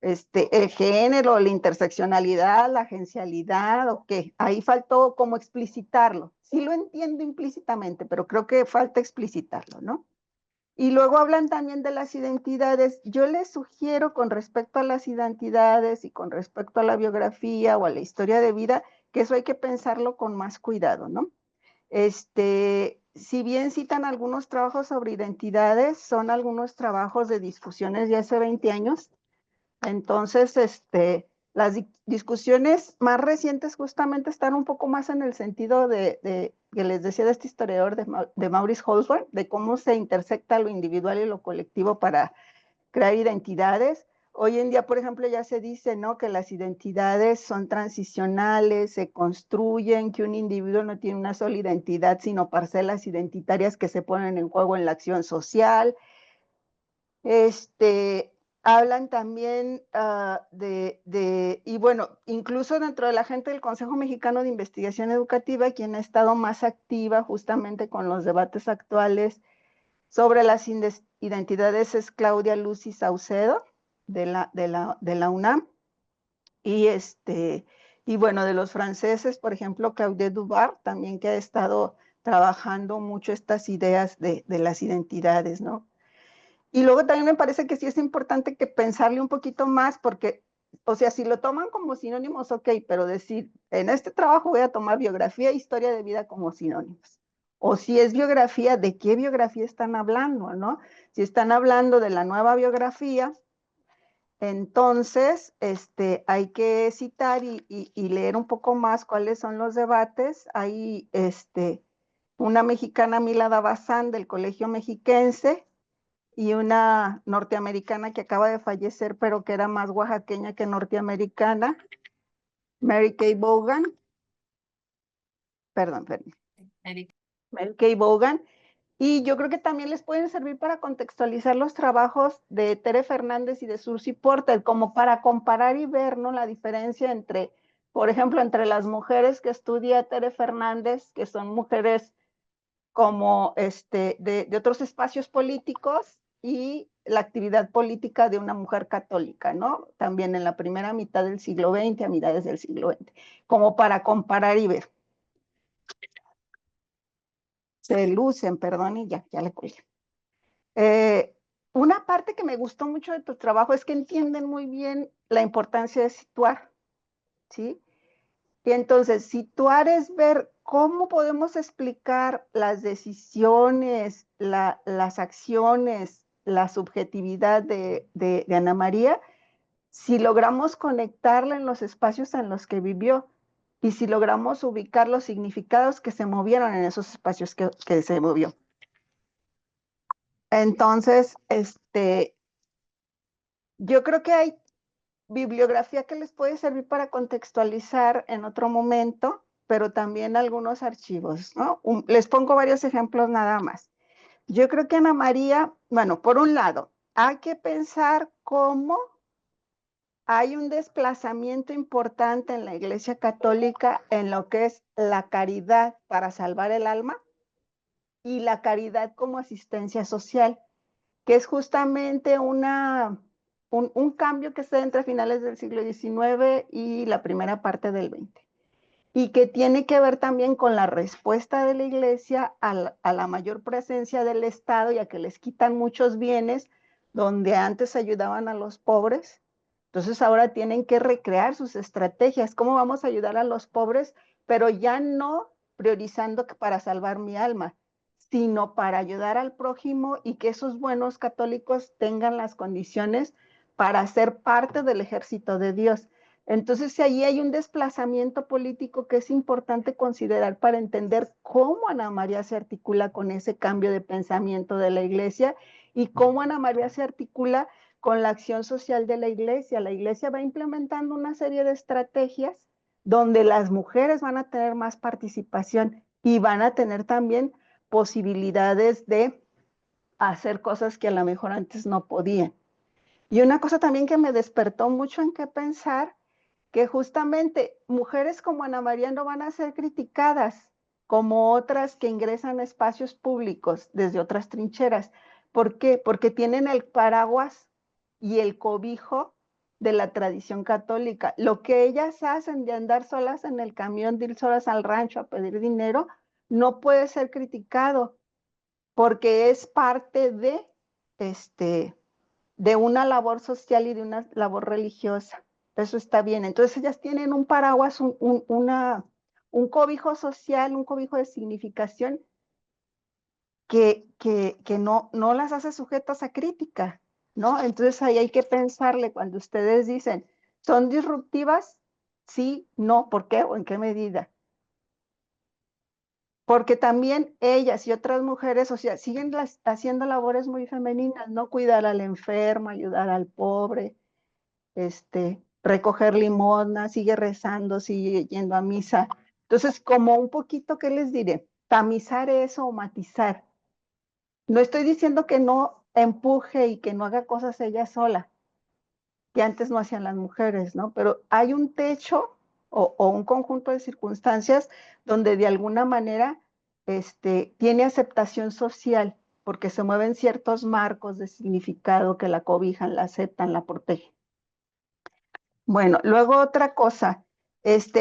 El género, la interseccionalidad, la agencialidad, o qué. Ahí faltó como explicitarlo. Sí lo entiendo implícitamente, pero creo que falta explicitarlo, ¿no? Y luego hablan también de las identidades. Yo les sugiero con respecto a las identidades y con respecto a la biografía o a la historia de vida, que eso hay que pensarlo con más cuidado, ¿no? Si bien citan algunos trabajos sobre identidades, son algunos trabajos de discusiones de hace 20 años. Entonces, las discusiones más recientes justamente están un poco más en el sentido que les decía de este historiador de Maurice Holzberg, de cómo se intersecta lo individual y lo colectivo para crear identidades. Hoy en día, por ejemplo, ya se dice, ¿no?, que las identidades son transicionales, se construyen, que un individuo no tiene una sola identidad, sino parcelas identitarias que se ponen en juego en la acción social. Hablan también y bueno, incluso dentro de la gente del Consejo Mexicano de Investigación Educativa, quien ha estado más activa justamente con los debates actuales sobre las identidades es Claudia Lucy Saucedo, de la UNAM, y bueno, de los franceses, por ejemplo, Claude Dubar, también que ha estado trabajando mucho estas ideas de las identidades, ¿no? Y luego también me parece que sí es importante que pensarle un poquito más porque, o sea, si lo toman como sinónimos, ok, pero decir, en este trabajo voy a tomar biografía e historia de vida como sinónimos. O si es biografía, ¿de qué biografía están hablando, no? Si están hablando de la nueva biografía, entonces hay que citar y leer un poco más cuáles son los debates. Hay una mexicana, Milada Bazán, del Colegio Mexiquense, y una norteamericana que acaba de fallecer, pero que era más oaxaqueña que norteamericana, Mary Kay Vaughan, perdón, Mary Kay Vaughan, y yo creo que también les pueden servir para contextualizar los trabajos de Tere Fernández y de Sursi Porter, como para comparar y ver, ¿no?, la diferencia entre, por ejemplo, entre las mujeres que estudia Tere Fernández, que son mujeres como de otros espacios políticos, y la actividad política de una mujer católica, ¿no? También en la primera mitad del siglo XX, a mitades del siglo XX, como para comparar y ver. Se lucen, perdón, y ya le colgué. Una parte que me gustó mucho de tu trabajo es que entienden muy bien la importancia de situar, ¿sí? Y entonces, situar es ver cómo podemos explicar las decisiones, las acciones, la subjetividad de Ana María, si logramos conectarla en los espacios en los que vivió y si logramos ubicar los significados que se movieron en esos espacios que se movió. Entonces, yo creo que hay bibliografía que les puede servir para contextualizar en otro momento, pero también algunos archivos, ¿no? Les pongo varios ejemplos nada más. Yo creo que Ana María, bueno, por un lado, hay que pensar cómo hay un desplazamiento importante en la Iglesia Católica en lo que es la caridad para salvar el alma y la caridad como asistencia social, que es justamente un cambio que se da entre finales del siglo XIX y la primera parte del XX, y que tiene que ver también con la respuesta de la Iglesia a la mayor presencia del Estado y a que les quitan muchos bienes donde antes ayudaban a los pobres. Entonces ahora tienen que recrear sus estrategias. ¿Cómo vamos a ayudar a los pobres? Pero ya no priorizando que para salvar mi alma, sino para ayudar al prójimo y que esos buenos católicos tengan las condiciones para ser parte del ejército de Dios. Entonces, ahí hay un desplazamiento político que es importante considerar para entender cómo Ana María se articula con ese cambio de pensamiento de la Iglesia y cómo Ana María se articula con la acción social de la Iglesia. La Iglesia va implementando una serie de estrategias donde las mujeres van a tener más participación y van a tener también posibilidades de hacer cosas que a lo mejor antes no podían. Y una cosa también que me despertó mucho en qué pensar, que justamente mujeres como Ana María no van a ser criticadas como otras que ingresan a espacios públicos desde otras trincheras. ¿Por qué? Porque tienen el paraguas y el cobijo de la tradición católica. Lo que ellas hacen de andar solas en el camión, de ir solas al rancho a pedir dinero, no puede ser criticado porque es parte de una labor social y de una labor religiosa. Eso está bien. Entonces ellas tienen un paraguas, un cobijo social, un cobijo de significación que no las hace sujetas a crítica, ¿no? Entonces ahí hay que pensarle cuando ustedes dicen, ¿son disruptivas? Sí, no, ¿por qué o en qué medida? Porque también ellas y otras mujeres, o sea, siguen haciendo labores muy femeninas, ¿no? Cuidar al enfermo, ayudar al pobre, recoger limosna, sigue rezando, sigue yendo a misa. Entonces, como un poquito, ¿qué les diré? Tamizar eso o matizar. No estoy diciendo que no empuje y que no haga cosas ella sola, que antes no hacían las mujeres, ¿no? Pero hay un techo o un conjunto de circunstancias donde de alguna manera tiene aceptación social, porque se mueven ciertos marcos de significado que la cobijan, la aceptan, la protegen. Bueno, luego otra cosa,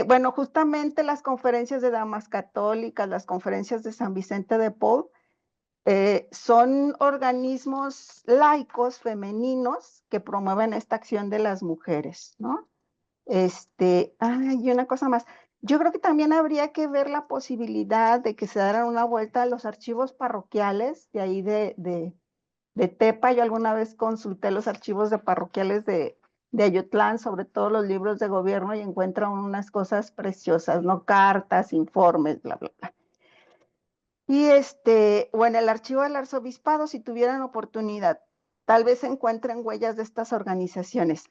bueno, justamente las conferencias de damas católicas, las conferencias de San Vicente de Paul, son organismos laicos femeninos que promueven esta acción de las mujeres, ¿no? Y una cosa más, yo creo que también habría que ver la posibilidad de que se dieran una vuelta a los archivos parroquiales de ahí de Tepa. Yo alguna vez consulté los archivos de parroquiales de Ayotlán, sobre todo los libros de gobierno, y encuentran unas cosas preciosas, ¿no? Cartas, informes, bla, bla, bla. Y o en el archivo del arzobispado, si tuvieran oportunidad, tal vez encuentren huellas de estas organizaciones.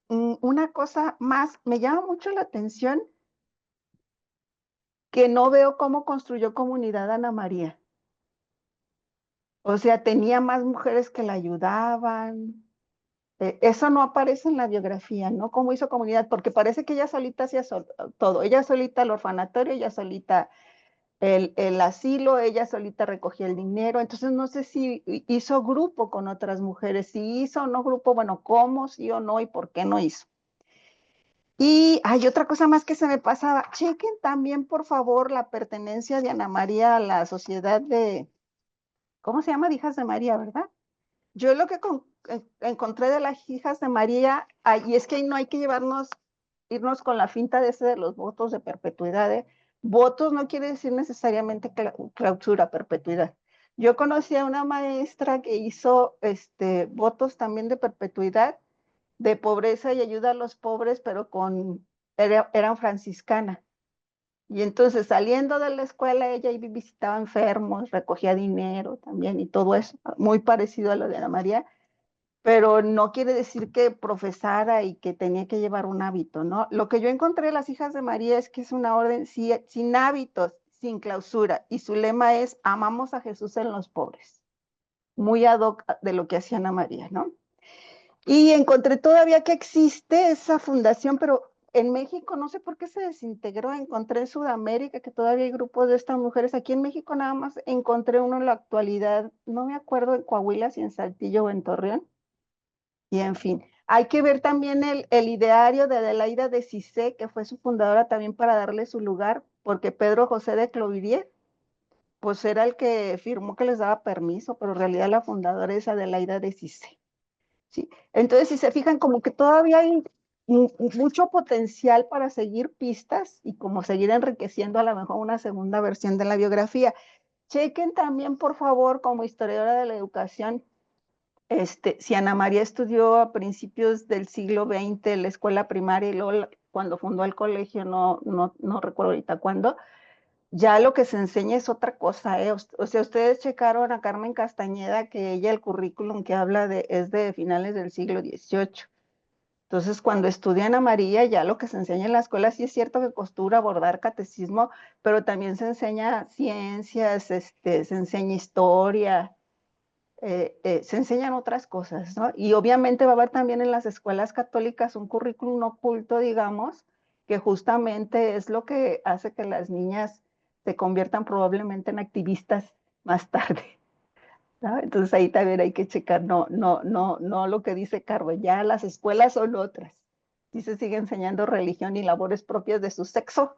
Una cosa más, me llama mucho la atención que no veo cómo construyó comunidad Ana María. O sea, tenía más mujeres que la ayudaban. Eso no aparece en la biografía, ¿no? ¿Cómo hizo comunidad? Porque parece que ella solita hacía todo. Ella solita el orfanatorio, ella solita el asilo, ella solita recogía el dinero. Entonces no sé si hizo grupo con otras mujeres. Si hizo o no grupo, bueno, ¿cómo? Sí o no y por qué no hizo. Y hay otra cosa más que se me pasaba. Chequen también, por favor, la pertenencia de Ana María a la sociedad ¿cómo se llama? De Hijas de María, ¿verdad? Yo lo que encontré de las Hijas de María, y es que no hay que irnos con la finta de los votos de perpetuidad, ¿eh? Votos no quiere decir necesariamente clausura, perpetuidad. Yo conocí a una maestra que hizo votos también de perpetuidad, de pobreza y ayuda a los pobres, pero eran franciscana. Y entonces saliendo de la escuela ella visitaba enfermos, recogía dinero también y todo eso, muy parecido a lo de Ana María. pero no quiere decir que profesara y que tenía que llevar un hábito, ¿no? Lo que yo encontré en las hijas de María es que es una orden sin hábitos, sin clausura, y su lema es amamos a Jesús en los pobres, muy ad hoc de lo que hacía Ana María, ¿no? Y encontré todavía que existe esa fundación, pero en México no sé por qué se desintegró. Encontré en Sudamérica que todavía hay grupos de estas mujeres. Aquí en México nada más encontré uno en la actualidad, no me acuerdo en Coahuila, si en Saltillo o en Torreón. Y en fin, hay que ver también el ideario de Adelaida de Cizé, que fue su fundadora también para darle su lugar, porque Pedro José de Clovidier, pues era el que firmó que les daba permiso, pero en realidad la fundadora es Adelaida de Cizé. ¿Sí? Entonces, si se fijan, como que todavía hay mucho potencial para seguir pistas y como seguir enriqueciendo a lo mejor una segunda versión de la biografía. Chequen también, por favor, como historiadora de la educación, si Ana María estudió a principios del siglo XX en la escuela primaria y luego cuando fundó el colegio, no recuerdo ahorita cuándo, ya lo que se enseña es otra cosa, ¿eh? O sea, ustedes checaron a Carmen Castañeda, que ella el currículum que habla es de finales del siglo XVIII. Entonces, cuando estudian a María, ya lo que se enseña en la escuela, sí es cierto que costura, bordar, catecismo, pero también se enseña ciencias, se enseña historia, se enseñan otras cosas, ¿no? Y obviamente va a haber también en las escuelas católicas un currículum oculto, digamos, que justamente es lo que hace que las niñas se conviertan probablemente en activistas más tarde, ¿no? Entonces ahí también hay que checar, no lo que dice Carmen, ya las escuelas son otras. Sí se sigue enseñando religión y labores propias de su sexo,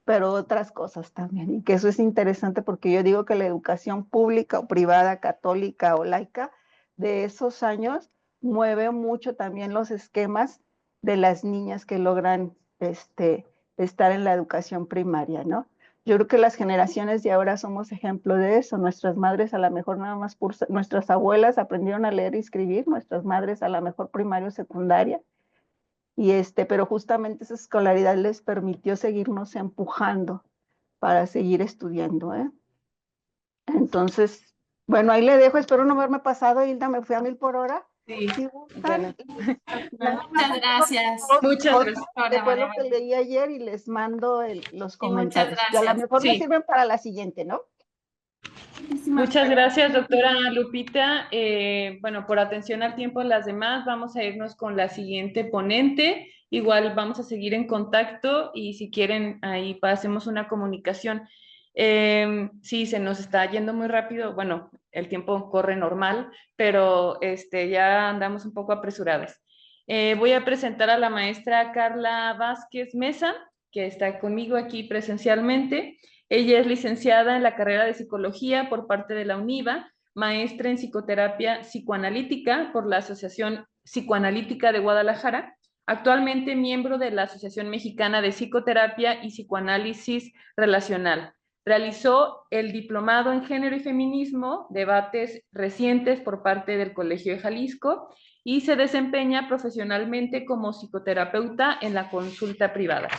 pero otras cosas también. Y que eso es interesante porque yo digo que la educación pública o privada, católica o laica, de esos años mueve mucho también los esquemas de las niñas que logran estar en la educación primaria, ¿no? Yo creo que las generaciones de ahora somos ejemplo de eso. Nuestras madres a lo mejor nada más, nuestras abuelas aprendieron a leer y escribir, nuestras madres a lo mejor primaria o secundaria, pero justamente esa escolaridad les permitió seguirnos empujando para seguir estudiando, ¿eh? Entonces, bueno, ahí le dejo, espero no haberme pasado, Hilda, me fui a 1000 por hora. Sí, Si gustan, bueno. Muchas gracias. Muchas gracias. después lo que leí ayer y les mando los Sí, muchas comentarios. Y a lo gracias. mejor me Sí. sirven para la siguiente, ¿no? Muchas gracias, doctora Lupita. Bueno, por atención al tiempo de las demás, vamos a irnos con la siguiente ponente. Igual vamos a seguir en contacto y si quieren, ahí hacemos una comunicación. Sí, se nos está yendo muy rápido. Bueno, el tiempo corre normal, pero ya andamos un poco apresuradas. Voy a presentar a la maestra Carla Vázquez Mesa, que está conmigo aquí presencialmente. Ella es licenciada en la carrera de Psicología por parte de la UNIVA, maestra en Psicoterapia Psicoanalítica por la Asociación Psicoanalítica de Guadalajara, actualmente miembro de la Asociación Mexicana de Psicoterapia y Psicoanálisis Relacional. Realizó el diplomado en Género y Feminismo, debates recientes por parte del Colegio de Jalisco y se desempeña profesionalmente como psicoterapeuta en la consulta privada.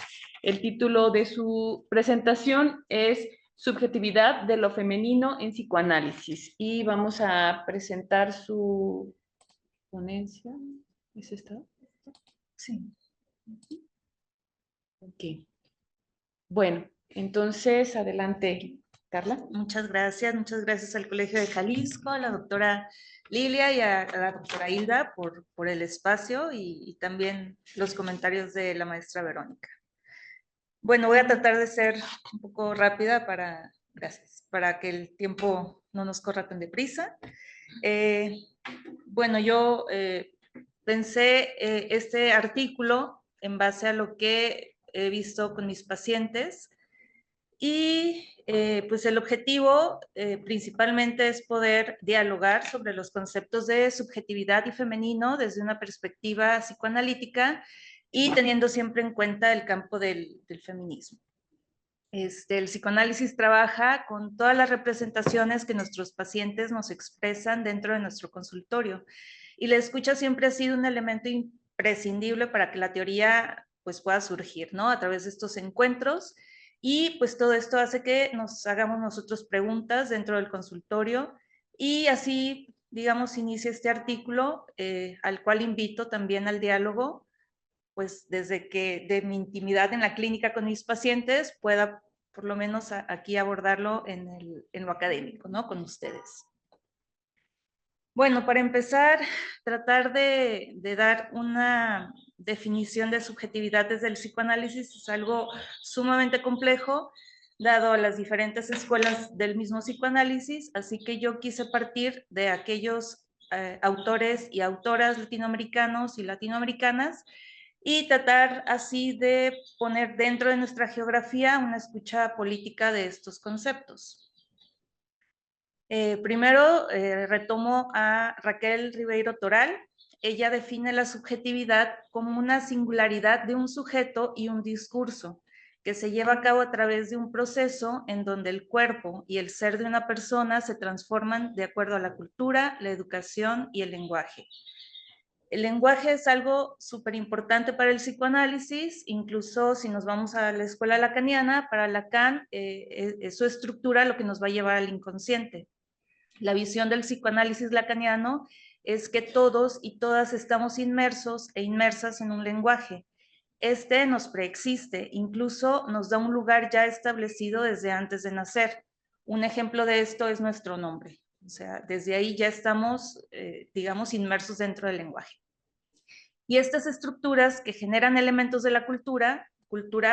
El título de su presentación es Subjetividad de lo femenino en psicoanálisis. Y vamos a presentar su ponencia. ¿Es esta? Sí. Ok. Bueno, entonces, adelante, Carla. Muchas gracias al Colegio de Jalisco, a la doctora Lilia y a la doctora Hilda por el espacio y también los comentarios de la maestra Verónica. Bueno, voy a tratar de ser un poco rápida para que el tiempo no nos corra tan deprisa. Bueno, yo pensé este artículo en base a lo que he visto con mis pacientes y pues el objetivo principalmente es poder dialogar sobre los conceptos de subjetividad y femenino desde una perspectiva psicoanalítica y teniendo siempre en cuenta el campo del feminismo. El psicoanálisis trabaja con todas las representaciones que nuestros pacientes nos expresan dentro de nuestro consultorio y la escucha siempre ha sido un elemento imprescindible para que la teoría pues pueda surgir, ¿no? A través de estos encuentros y pues todo esto hace que nos hagamos nosotros preguntas dentro del consultorio y así digamos, inicia este artículo, al cual invito también al diálogo, pues desde que de mi intimidad en la clínica con mis pacientes pueda por lo menos aquí abordarlo en lo académico, ¿no? Con ustedes. Bueno, para empezar, tratar de dar una definición de subjetividad desde el psicoanálisis es algo sumamente complejo, dado a las diferentes escuelas del mismo psicoanálisis, así que yo quise partir de aquellos autores y autoras latinoamericanos y latinoamericanas y tratar así de poner dentro de nuestra geografía una escucha política de estos conceptos. Primero retomo a Raquel Ribeiro Toral. Ella define la subjetividad como una singularidad de un sujeto y un discurso que se lleva a cabo a través de un proceso en donde el cuerpo y el ser de una persona se transforman de acuerdo a la cultura, la educación y el lenguaje. El lenguaje es algo súper importante para el psicoanálisis, incluso si nos vamos a la escuela lacaniana, para Lacan es su estructura lo que nos va a llevar al inconsciente. La visión del psicoanálisis lacaniano es que todos y todas estamos inmersos e inmersas en un lenguaje. Este nos preexiste, incluso nos da un lugar ya establecido desde antes de nacer. Un ejemplo de esto es nuestro nombre. O sea, desde ahí ya estamos, digamos, inmersos dentro del lenguaje. Y estas estructuras que generan elementos de la cultura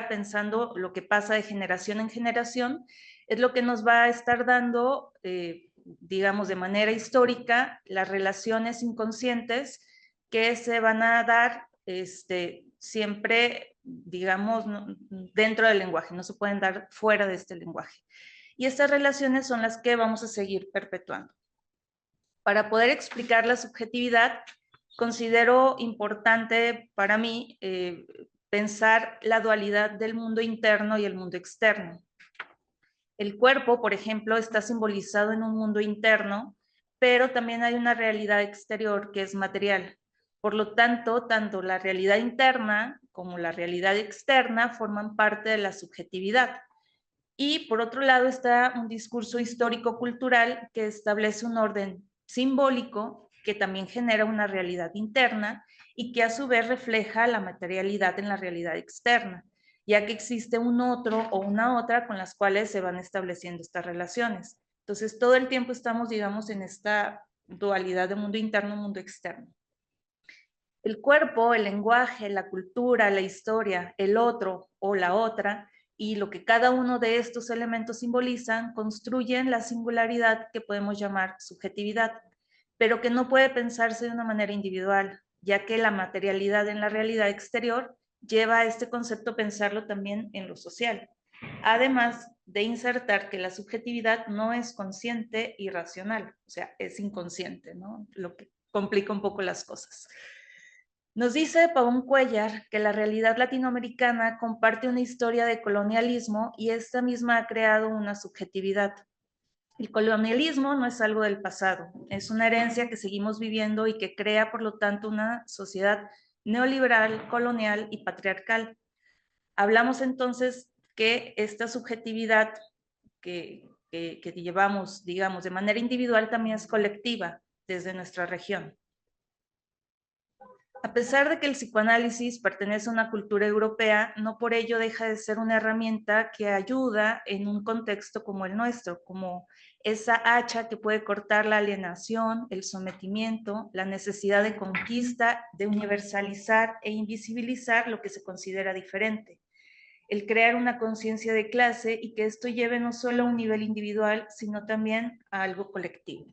pensando lo que pasa de generación en generación, es lo que nos va a estar dando, digamos, de manera histórica, las relaciones inconscientes que se van a dar siempre, digamos, dentro del lenguaje, no se pueden dar fuera de este lenguaje. Y estas relaciones son las que vamos a seguir perpetuando. Para poder explicar la subjetividad, considero importante para mí pensar la dualidad del mundo interno y el mundo externo. El cuerpo, por ejemplo, está simbolizado en un mundo interno, pero también hay una realidad exterior que es material. Por lo tanto, tanto la realidad interna como la realidad externa forman parte de la subjetividad. Y por otro lado está un discurso histórico-cultural que establece un orden simbólico que también genera una realidad interna y que a su vez refleja la materialidad en la realidad externa, ya que existe un otro o una otra con las cuales se van estableciendo estas relaciones. Entonces, todo el tiempo estamos, digamos, en esta dualidad de mundo interno y mundo externo. El cuerpo, el lenguaje, la cultura, la historia, el otro o la otra, y lo que cada uno de estos elementos simbolizan, construyen la singularidad que podemos llamar subjetividad, pero que no puede pensarse de una manera individual, ya que la materialidad en la realidad exterior lleva a este concepto pensarlo también en lo social. Además de insertar que la subjetividad no es consciente y racional, o sea, es inconsciente, ¿no? Lo que complica un poco las cosas. Nos dice Pavón Cuéllar que la realidad latinoamericana comparte una historia de colonialismo y esta misma ha creado una subjetividad. El colonialismo no es algo del pasado, es una herencia que seguimos viviendo y que crea, por lo tanto, una sociedad neoliberal, colonial y patriarcal. Hablamos entonces que esta subjetividad que llevamos, digamos, de manera individual también es colectiva desde nuestra región. A pesar de que el psicoanálisis pertenece a una cultura europea, no por ello deja de ser una herramienta que ayuda en un contexto como el nuestro, como esa hacha que puede cortar la alienación, el sometimiento, la necesidad de conquista, de universalizar e invisibilizar lo que se considera diferente. El crear una conciencia de clase y que esto lleve no solo a un nivel individual, sino también a algo colectivo.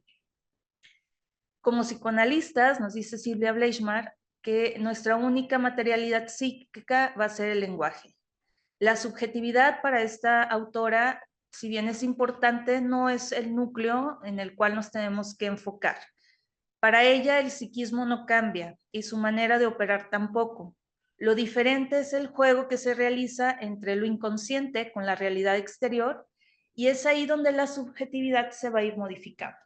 Como psicoanalistas, nos dice Silvia Bleichmar, que nuestra única materialidad psíquica va a ser el lenguaje. La subjetividad para esta autora, si bien es importante, no es el núcleo en el cual nos tenemos que enfocar. Para ella el psiquismo no cambia y su manera de operar tampoco. Lo diferente es el juego que se realiza entre lo inconsciente con la realidad exterior y es ahí donde la subjetividad se va a ir modificando.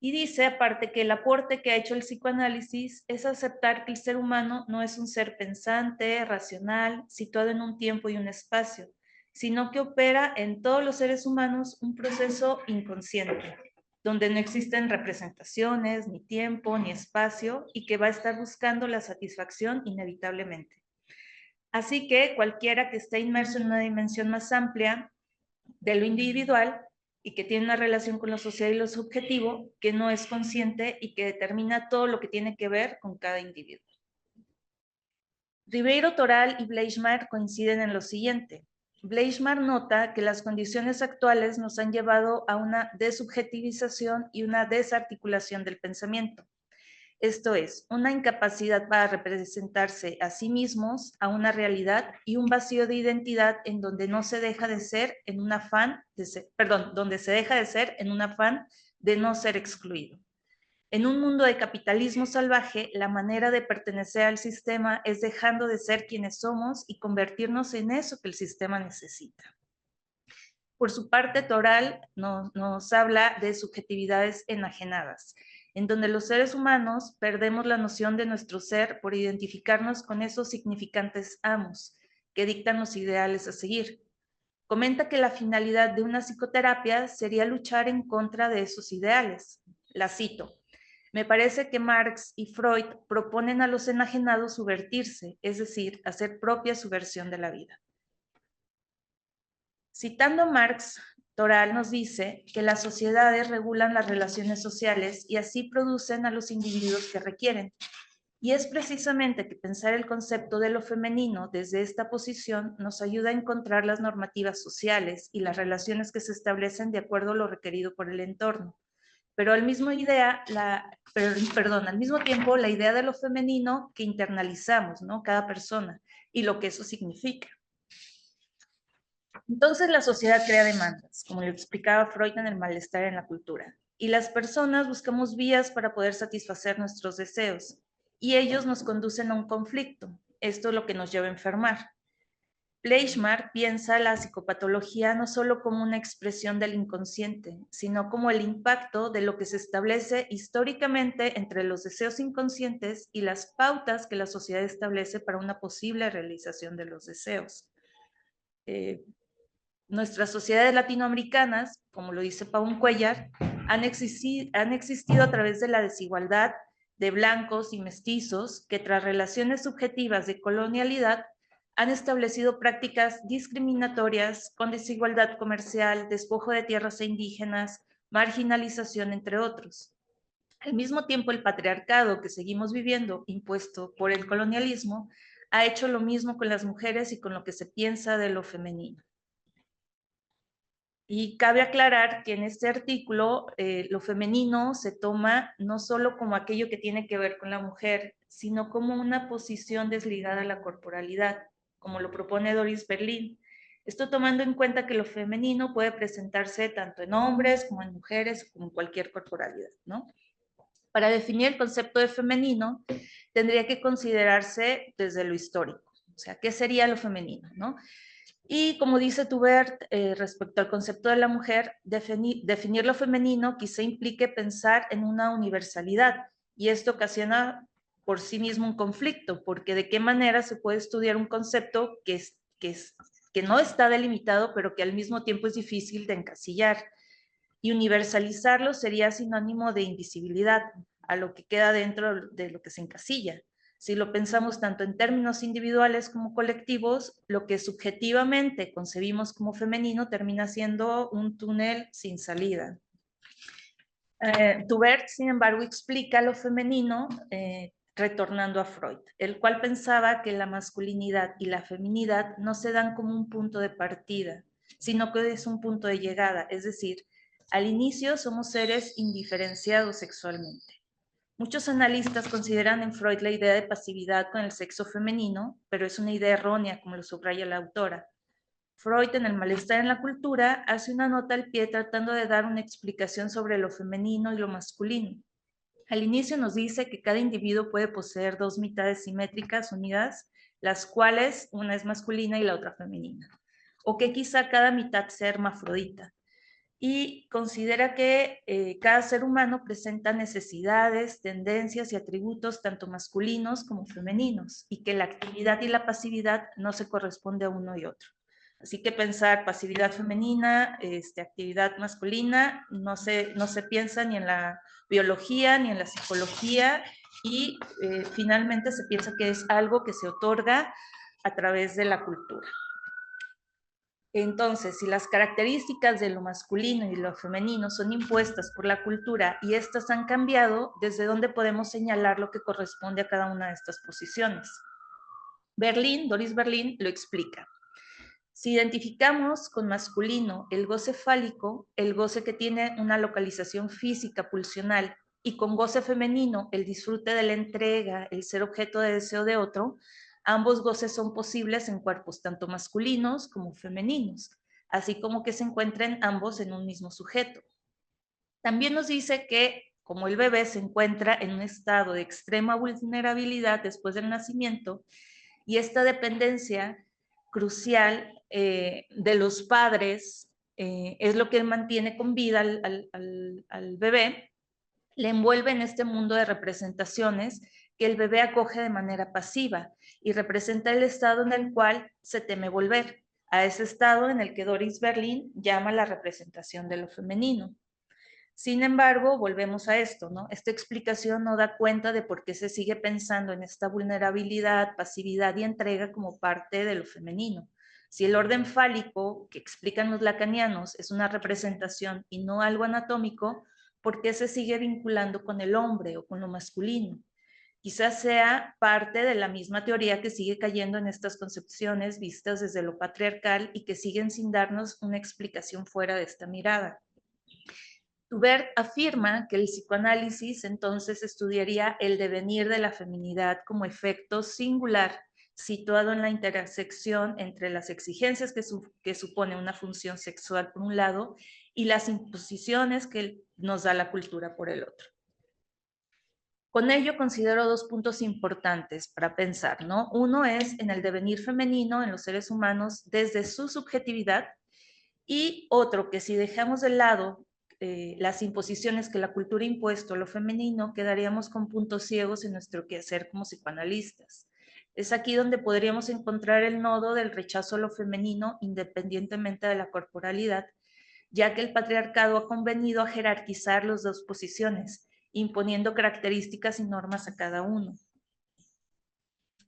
Y dice, aparte, que el aporte que ha hecho el psicoanálisis es aceptar que el ser humano no es un ser pensante, racional, situado en un tiempo y un espacio, sino que opera en todos los seres humanos un proceso inconsciente. donde no existen representaciones, ni tiempo, ni espacio, y que va a estar buscando la satisfacción inevitablemente. Así que cualquiera que esté inmerso en una dimensión más amplia de lo individual y que tiene una relación con lo social y lo subjetivo, que no es consciente y que determina todo lo que tiene que ver con cada individuo. Ribeiro Toral y Bleichmar coinciden en lo siguiente. Bleichmar nota que las condiciones actuales nos han llevado a una desubjetivización y una desarticulación del pensamiento. Esto es, una incapacidad para representarse a sí mismos, a una realidad y un vacío de identidad en donde no se deja de ser en un afán de ser, donde se deja de ser en un afán de no ser excluido. En un mundo de capitalismo salvaje, la manera de pertenecer al sistema es dejando de ser quienes somos y convertirnos en eso que el sistema necesita. Por su parte, Toral nos habla de subjetividades enajenadas, en donde los seres humanos perdemos la noción de nuestro ser por identificarnos con esos significantes amos que dictan los ideales a seguir. Comenta que la finalidad de una psicoterapia sería luchar en contra de esos ideales. La cito. Me parece que Marx y Freud proponen a los enajenados subvertirse, es decir, hacer propia su versión de la vida. Citando a Marx, Toral nos dice que las sociedades regulan las relaciones sociales y así producen a los individuos que requieren. Y es precisamente que pensar el concepto de lo femenino desde esta posición nos ayuda a encontrar las normativas sociales y las relaciones que se establecen de acuerdo a lo requerido por el entorno. Pero al mismo tiempo la idea de lo femenino que internalizamos, ¿no? Cada persona y lo que eso significa. Entonces la sociedad crea demandas, como lo explicaba Freud en El malestar en la cultura, y las personas buscamos vías para poder satisfacer nuestros deseos, y ellos nos conducen a un conflicto. Esto es lo que nos lleva a enfermar. Bleichmar piensa la psicopatología no solo como una expresión del inconsciente, sino como el impacto de lo que se establece históricamente entre los deseos inconscientes y las pautas que la sociedad establece para una posible realización de los deseos. Nuestras sociedades latinoamericanas, como lo dice Paun Cuellar, han existido a través de la desigualdad de blancos y mestizos que tras relaciones subjetivas de colonialidad han establecido prácticas discriminatorias con desigualdad comercial, despojo de tierras e indígenas, marginalización, entre otros. Al mismo tiempo, el patriarcado que seguimos viviendo, impuesto por el colonialismo, ha hecho lo mismo con las mujeres y con lo que se piensa de lo femenino. Y cabe aclarar que en este artículo lo femenino se toma no solo como aquello que tiene que ver con la mujer, sino como una posición desligada a la corporalidad, como lo propone Doris Berlin. Esto tomando en cuenta que lo femenino puede presentarse tanto en hombres como en mujeres, como en cualquier corporalidad, ¿no? Para definir el concepto de femenino, tendría que considerarse desde lo histórico. O sea, ¿qué sería lo femenino, no? Y como dice Toubert, respecto al concepto de la mujer, definir lo femenino quizá implique pensar en una universalidad, y esto ocasiona por sí mismo un conflicto, porque de qué manera se puede estudiar un concepto que no está delimitado, pero que al mismo tiempo es difícil de encasillar. Y universalizarlo sería sinónimo de invisibilidad a lo que queda dentro de lo que se encasilla. Si lo pensamos tanto en términos individuales como colectivos, lo que subjetivamente concebimos como femenino termina siendo un túnel sin salida. Toubert, sin embargo, explica lo femenino retornando a Freud, el cual pensaba que la masculinidad y la feminidad no se dan como un punto de partida, sino que es un punto de llegada, es decir, al inicio somos seres indiferenciados sexualmente. Muchos analistas consideran en Freud la idea de pasividad con el sexo femenino, pero es una idea errónea, como lo subraya la autora. Freud, en El malestar en la cultura, hace una nota al pie tratando de dar una explicación sobre lo femenino y lo masculino. Al inicio nos dice que cada individuo puede poseer dos mitades simétricas unidas, las cuales una es masculina y la otra femenina, o que quizá cada mitad sea hermafrodita. Y considera que cada ser humano presenta necesidades, tendencias y atributos tanto masculinos como femeninos, y que la actividad y la pasividad no se corresponde a uno y otro. Así que pensar pasividad femenina, actividad masculina, no se piensa ni en la biología ni en la psicología, y finalmente se piensa que es algo que se otorga a través de la cultura. Entonces, si las características de lo masculino y lo femenino son impuestas por la cultura y estas han cambiado, ¿desde dónde podemos señalar lo que corresponde a cada una de estas posiciones? Doris Berlin lo explica. Si identificamos con masculino el goce fálico, el goce que tiene una localización física pulsional, y con goce femenino el disfrute de la entrega, el ser objeto de deseo de otro, ambos goces son posibles en cuerpos tanto masculinos como femeninos, así como que se encuentren ambos en un mismo sujeto. También nos dice que como el bebé se encuentra en un estado de extrema vulnerabilidad después del nacimiento, y esta dependencia crucial de los padres es lo que mantiene con vida al bebé, le envuelve en este mundo de representaciones que el bebé acoge de manera pasiva y representa el estado en el cual se teme volver, a ese estado en el que Doris Berlin llama la representación de lo femenino. Sin embargo, volvemos a esto, ¿no? Esta explicación no da cuenta de por qué se sigue pensando en esta vulnerabilidad, pasividad y entrega como parte de lo femenino. Si el orden fálico que explican los lacanianos es una representación y no algo anatómico, ¿por qué se sigue vinculando con el hombre o con lo masculino? Quizás sea parte de la misma teoría que sigue cayendo en estas concepciones vistas desde lo patriarcal y que siguen sin darnos una explicación fuera de esta mirada. Thubert afirma que el psicoanálisis entonces estudiaría el devenir de la feminidad como efecto singular situado en la intersección entre las exigencias que supone una función sexual por un lado y las imposiciones que nos da la cultura por el otro. Con ello considero dos puntos importantes para pensar, ¿no? Uno es en el devenir femenino en los seres humanos desde su subjetividad, y otro que si dejamos de lado las imposiciones que la cultura ha impuesto a lo femenino, quedaríamos con puntos ciegos en nuestro quehacer como psicoanalistas. Es aquí donde podríamos encontrar el nodo del rechazo a lo femenino independientemente de la corporalidad, ya que el patriarcado ha convenido a jerarquizar las dos posiciones, imponiendo características y normas a cada uno.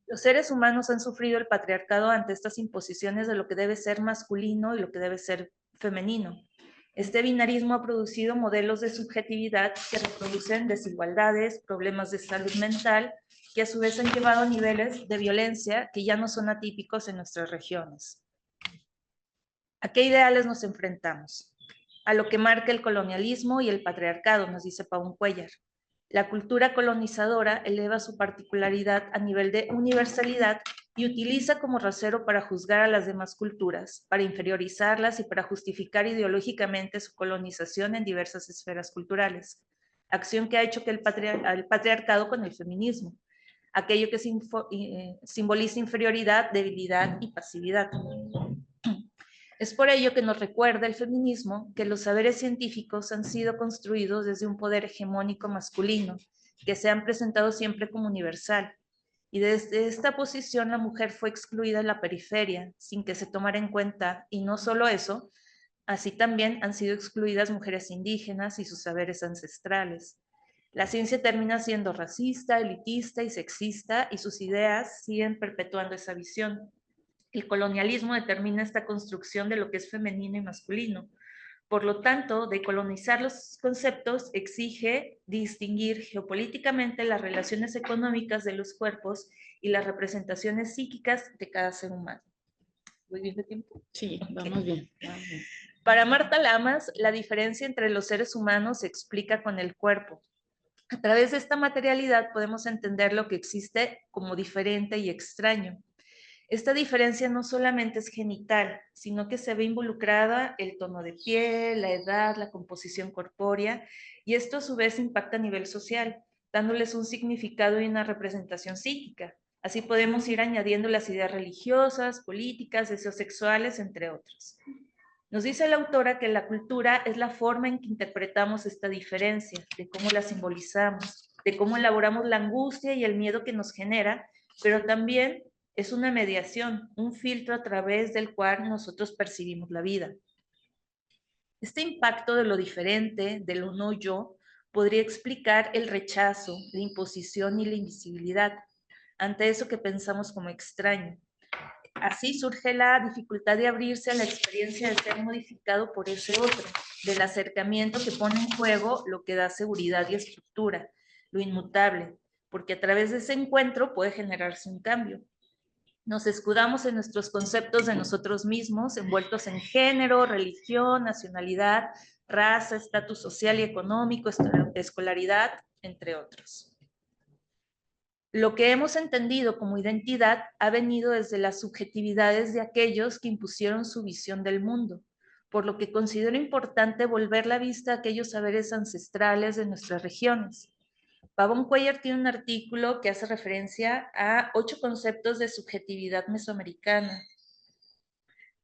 Los seres humanos han sufrido el patriarcado ante estas imposiciones de lo que debe ser masculino y lo que debe ser femenino. Este binarismo ha producido modelos de subjetividad que reproducen desigualdades, problemas de salud mental, que a su vez han llevado a niveles de violencia que ya no son atípicos en nuestras regiones. ¿A qué ideales nos enfrentamos? A lo que marca el colonialismo y el patriarcado, nos dice Paun Cuellar. La cultura colonizadora eleva su particularidad a nivel de universalidad y utiliza como rasero para juzgar a las demás culturas, para inferiorizarlas y para justificar ideológicamente su colonización en diversas esferas culturales. Acción que ha hecho que el patriarcado con el feminismo, aquello que simboliza inferioridad, debilidad y pasividad. Es por ello que nos recuerda el feminismo que los saberes científicos han sido construidos desde un poder hegemónico masculino, que se han presentado siempre como universal. Y desde esta posición la mujer fue excluida en la periferia, sin que se tomara en cuenta, y no solo eso, así también han sido excluidas mujeres indígenas y sus saberes ancestrales. La ciencia termina siendo racista, elitista y sexista, y sus ideas siguen perpetuando esa visión. El colonialismo determina esta construcción de lo que es femenino y masculino. Por lo tanto, decolonizar los conceptos exige distinguir geopolíticamente las relaciones económicas de los cuerpos y las representaciones psíquicas de cada ser humano. ¿Voy bien de tiempo? Sí, vamos bien. Para Marta Lamas, la diferencia entre los seres humanos se explica con el cuerpo. A través de esta materialidad podemos entender lo que existe como diferente y extraño. Esta diferencia no solamente es genital, sino que se ve involucrada el tono de piel, la edad, la composición corpórea, y esto a su vez impacta a nivel social, dándoles un significado y una representación psíquica. Así podemos ir añadiendo las ideas religiosas, políticas, deseos sexuales, entre otros. Nos dice la autora que la cultura es la forma en que interpretamos esta diferencia, de cómo la simbolizamos, de cómo elaboramos la angustia y el miedo que nos genera, pero también Es una mediación, un filtro a través del cual nosotros percibimos la vida. Este impacto de lo diferente, de lo no yo, podría explicar el rechazo, la imposición y la invisibilidad ante eso que pensamos como extraño. Así surge la dificultad de abrirse a la experiencia de ser modificado por ese otro, del acercamiento que pone en juego lo que da seguridad y estructura, lo inmutable, porque a través de ese encuentro puede generarse un cambio. Nos escudamos en nuestros conceptos de nosotros mismos, envueltos en género, religión, nacionalidad, raza, estatus social y económico, escolaridad, entre otros. Lo que hemos entendido como identidad ha venido desde las subjetividades de aquellos que impusieron su visión del mundo, por lo que considero importante volver la vista a aquellos saberes ancestrales de nuestras regiones. Pavón Cuellar tiene un artículo que hace referencia a 8 conceptos de subjetividad mesoamericana.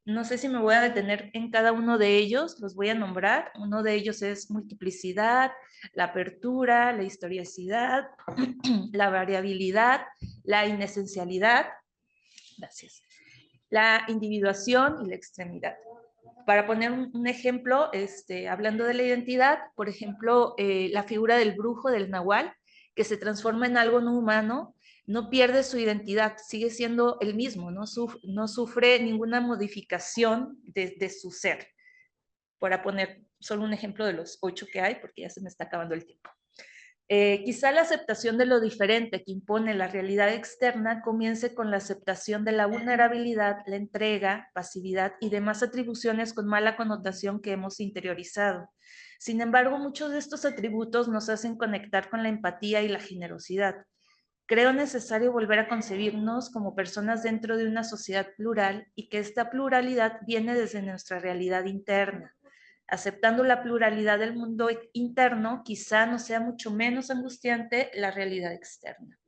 No sé si me voy a detener en cada uno de ellos, los voy a nombrar. Uno de ellos es multiplicidad, la apertura, la historicidad, la variabilidad, la inesencialidad, gracias, la individuación y la extremidad. Para poner un ejemplo, hablando de la identidad, por ejemplo, la figura del brujo, del nahual, que se transforma en algo no humano, no pierde su identidad, sigue siendo el mismo, no sufre ninguna modificación de su ser. Para poner solo un ejemplo de los 8 que hay, porque ya se me está acabando el tiempo. Quizá la aceptación de lo diferente que impone la realidad externa comience con la aceptación de la vulnerabilidad, la entrega, pasividad y demás atribuciones con mala connotación que hemos interiorizado. Sin embargo, muchos de estos atributos nos hacen conectar con la empatía y la generosidad. Creo necesario volver a concebirnos como personas dentro de una sociedad plural y que esta pluralidad viene desde nuestra realidad interna. Aceptando la pluralidad del mundo interno, quizá no sea mucho menos angustiante la realidad externa.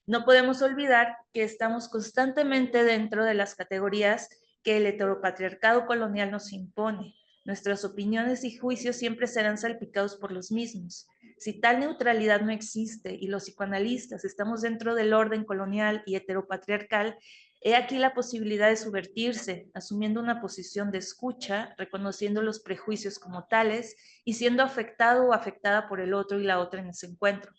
No podemos olvidar que estamos constantemente dentro de las categorías que el heteropatriarcado colonial nos impone. Nuestras opiniones y juicios siempre serán salpicados por los mismos. Si tal neutralidad no existe y los psicoanalistas estamos dentro del orden colonial y heteropatriarcal, he aquí la posibilidad de subvertirse, asumiendo una posición de escucha, reconociendo los prejuicios como tales y siendo afectado o afectada por el otro y la otra en ese encuentro.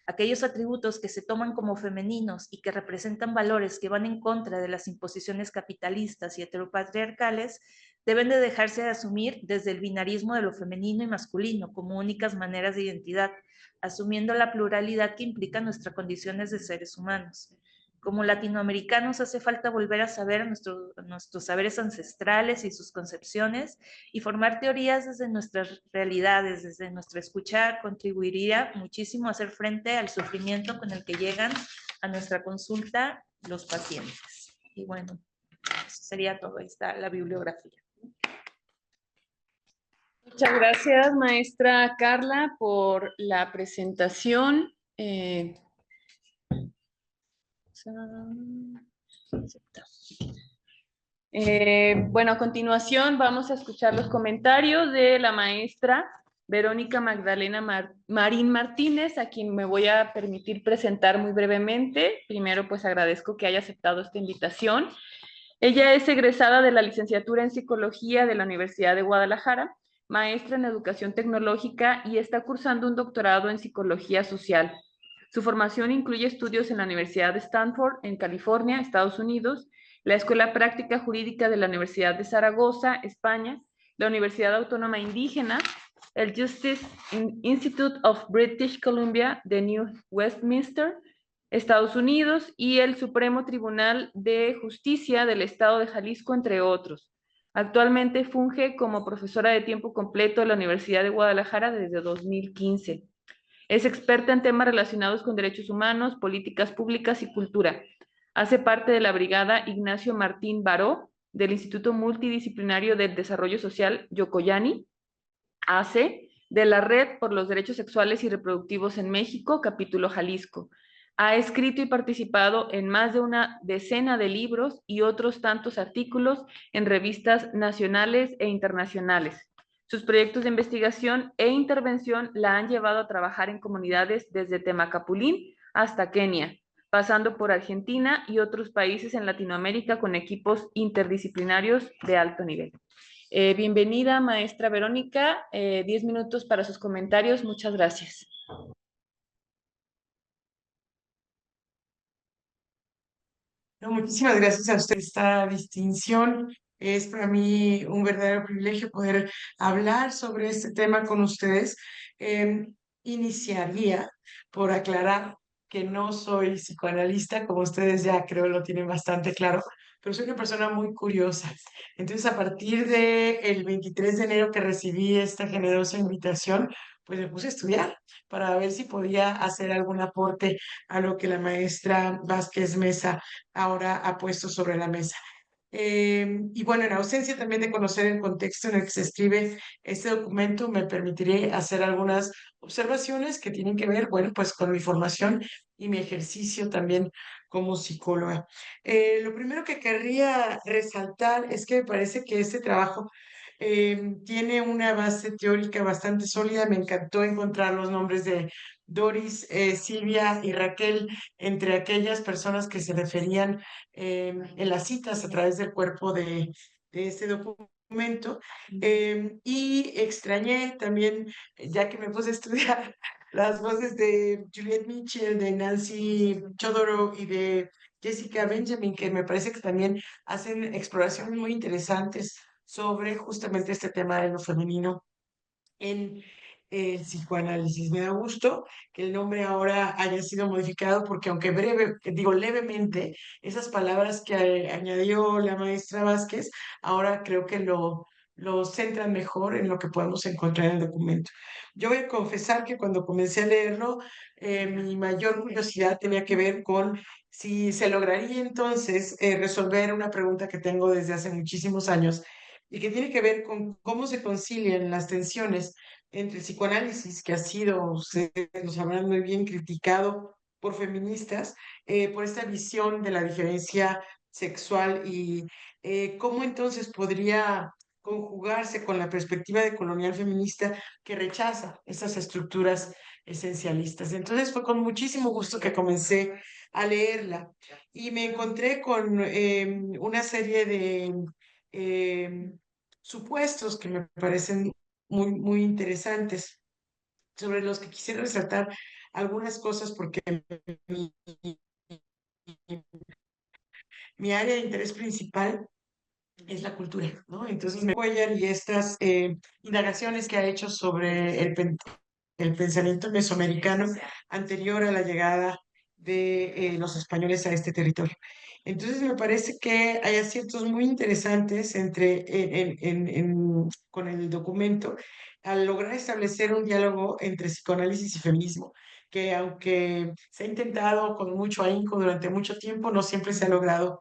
Aquellos atributos que se toman como femeninos y que representan valores que van en contra de las imposiciones capitalistas y heteropatriarcales deben de dejarse de asumir desde el binarismo de lo femenino y masculino como únicas maneras de identidad, asumiendo la pluralidad que implica nuestras condiciones de seres humanos. Como latinoamericanos hace falta volver a saber nuestros saberes ancestrales y sus concepciones y formar teorías desde nuestras realidades, desde nuestra escucha, contribuiría muchísimo a hacer frente al sufrimiento con el que llegan a nuestra consulta los pacientes. Y bueno, eso sería todo. Ahí está la bibliografía. Muchas gracias, maestra Carla, por la presentación. Bueno, a continuación vamos a escuchar los comentarios de la maestra Verónica Magdalena Marín Martínez, a quien me voy a permitir presentar muy brevemente. Primero, pues agradezco que haya aceptado esta invitación. Ella es egresada de la licenciatura en Psicología de la Universidad de Guadalajara, maestra en Educación Tecnológica y está cursando un doctorado en Psicología Social. Su formación incluye estudios en la Universidad de Stanford, en California, Estados Unidos, la Escuela Práctica Jurídica de la Universidad de Zaragoza, España, la Universidad Autónoma Indígena, el Justice Institute of British Columbia de New Westminster, Estados Unidos, y el Supremo Tribunal de Justicia del Estado de Jalisco, entre otros. Actualmente funge como profesora de tiempo completo en la Universidad de Guadalajara desde 2015. Es experta en temas relacionados con derechos humanos, políticas públicas y cultura. Hace parte de la Brigada Ignacio Martín Baró del Instituto Multidisciplinario del Desarrollo Social Yocoyani, AC, de la Red por los Derechos Sexuales y Reproductivos en México, capítulo Jalisco. Ha escrito y participado en más de una decena de libros y otros tantos artículos en revistas nacionales e internacionales. Sus proyectos de investigación e intervención la han llevado a trabajar en comunidades desde Temacapulín hasta Kenia, pasando por Argentina y otros países en Latinoamérica con equipos interdisciplinarios de alto nivel. Bienvenida, maestra Verónica. 10 minutos para sus comentarios. Muchas gracias. No, muchísimas gracias a usted. Esta distinción es para mí un verdadero privilegio poder hablar sobre este tema con ustedes. Iniciaría por aclarar que no soy psicoanalista, como ustedes ya creo lo tienen bastante claro, pero soy una persona muy curiosa. Entonces, a partir del 23 de enero que recibí esta generosa invitación, pues me puse a estudiar para ver si podía hacer algún aporte a lo que la maestra Vázquez Mesa ahora ha puesto sobre la mesa. Y bueno, en ausencia también de conocer el contexto en el que se escribe este documento, me permitiré hacer algunas observaciones que tienen que ver, bueno, pues con mi formación y mi ejercicio también como psicóloga. Lo primero que querría resaltar es que me parece que este trabajo tiene una base teórica bastante sólida. Me encantó encontrar los nombres de Doris, Silvia y Raquel entre aquellas personas que se referían en las citas a través del cuerpo de este documento. Y extrañé también, ya que me puse a estudiar, las voces de Juliette Mitchell, de Nancy Chodorow y de Jessica Benjamin, que me parece que también hacen exploraciones muy interesantes sobre justamente este tema de lo femenino en el psicoanálisis. Me da gusto que el nombre ahora haya sido modificado porque aunque breve, digo levemente, esas palabras que añadió la maestra Vázquez, ahora creo que lo centran mejor en lo que podemos encontrar en el documento. Yo voy a confesar que cuando comencé a leerlo, mi mayor curiosidad tenía que ver con si se lograría entonces resolver una pregunta que tengo desde hace muchísimos años y que tiene que ver con cómo se concilian las tensiones entre el psicoanálisis, que ha sido, ustedes lo sabrán muy bien, criticado por feministas, por esta visión de la diferencia sexual y cómo entonces podría conjugarse con la perspectiva de colonial feminista que rechaza esas estructuras esencialistas. Entonces fue con muchísimo gusto que comencé a leerla y me encontré con una serie de supuestos que me parecen muy interesantes, sobre los que quisiera resaltar algunas cosas porque mi, mi área de interés principal es la cultura, ¿no? Entonces, Cuellar y estas indagaciones que ha hecho sobre el pensamiento mesoamericano anterior a la llegada de los españoles a este territorio. Entonces me parece que hay aciertos muy interesantes con el documento al lograr establecer un diálogo entre psicoanálisis y feminismo, que aunque se ha intentado con mucho ahínco durante mucho tiempo, no siempre se ha logrado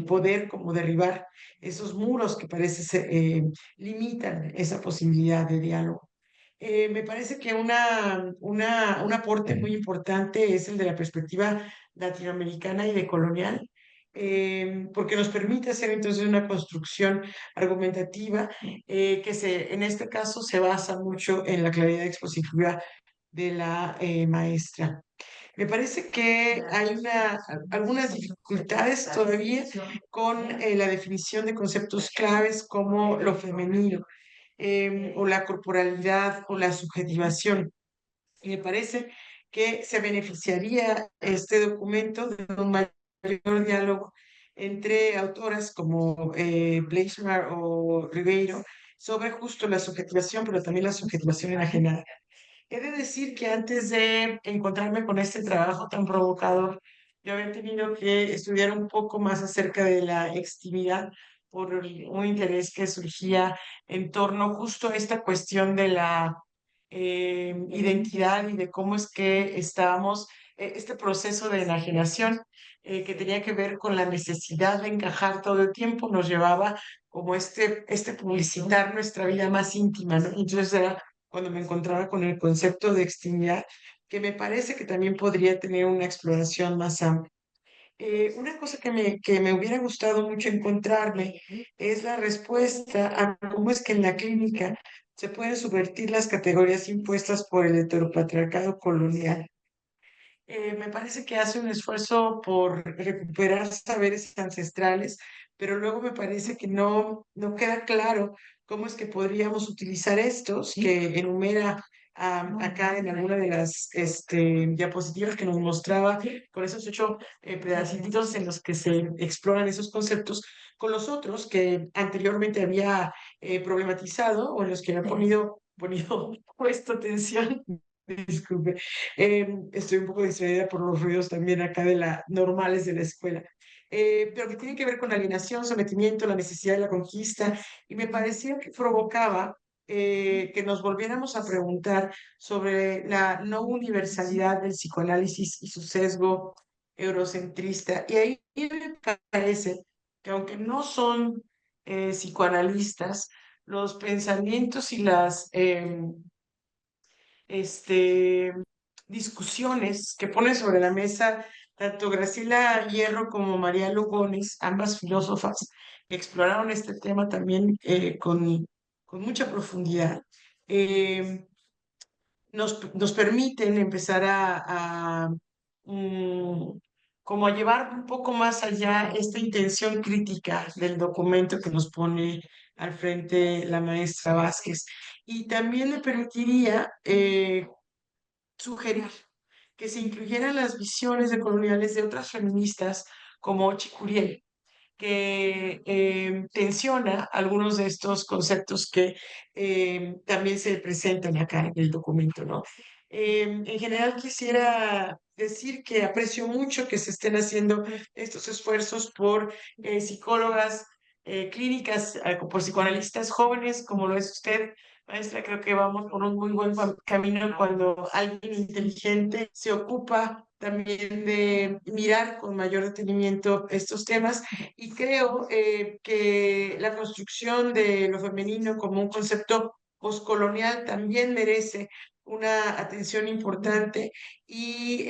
poder como derribar esos muros que limitan esa posibilidad de diálogo. Me parece que un aporte muy importante es el de la perspectiva latinoamericana y decolonial, porque nos permite hacer entonces una construcción argumentativa en este caso se basa mucho en la claridad expositiva de la maestra. Me parece que hay algunas dificultades todavía con la definición de conceptos claves como lo femenino o la corporalidad o la subjetivación. Y me parece que se beneficiaría este documento de un mayor diálogo entre autoras como Bleichmar o Ribeiro sobre justo la subjetivación, pero también la subjetivación enajenada. He de decir que antes de encontrarme con este trabajo tan provocador, yo había tenido que estudiar un poco más acerca de la extimidad por un interés que surgía en torno justo a esta cuestión de la identidad y de cómo es que estábamos, este proceso de enajenación que tenía que ver con la necesidad de encajar todo el tiempo, nos llevaba como este publicitar nuestra vida más íntima, ¿no? Entonces era cuando me encontraba con el concepto de extimidad, que me parece que también podría tener una exploración más amplia. Una cosa que me hubiera gustado mucho encontrarme es la respuesta a cómo es que en la clínica se pueden subvertir las categorías impuestas por el heteropatriarcado colonial. me parece que hace un esfuerzo por recuperar saberes ancestrales, pero luego me parece que no queda claro cómo es que podríamos utilizar estos que enumera acá en alguna de las diapositivas que nos mostraba, con esos 8 pedacitos en los que se exploran esos conceptos, con los otros que anteriormente había problematizado o en los que había puesto atención. Disculpe, estoy un poco distraída por los ruidos también acá normales de la escuela. Pero que tienen que ver con la alienación, sometimiento, la necesidad de la conquista, y me parecía que provocaba que nos volviéramos a preguntar sobre la no universalidad del psicoanálisis y su sesgo eurocentrista. Y ahí me parece que aunque no son psicoanalistas, los pensamientos y las este, discusiones que pone sobre la mesa tanto Graciela Hierro como María Lugones, ambas filósofas, que exploraron este tema también con mucha profundidad. Eh, nos permiten empezar mm, como a llevar un poco más allá esta intención crítica del documento que nos pone al frente la maestra Vázquez. Y también me permitiría sugerir que se incluyeran las visiones decoloniales de otras feministas como Chicuriel, que tensiona algunos de estos conceptos que también se presentan acá en el documento, ¿no? En general quisiera decir que aprecio mucho que se estén haciendo estos esfuerzos por psicólogas clínicas, por psicoanalistas jóvenes, como lo es usted, maestra. Creo que vamos por un muy buen camino cuando alguien inteligente se ocupa también de mirar con mayor detenimiento estos temas, y creo que la construcción de lo femenino como un concepto postcolonial también merece una atención importante. Y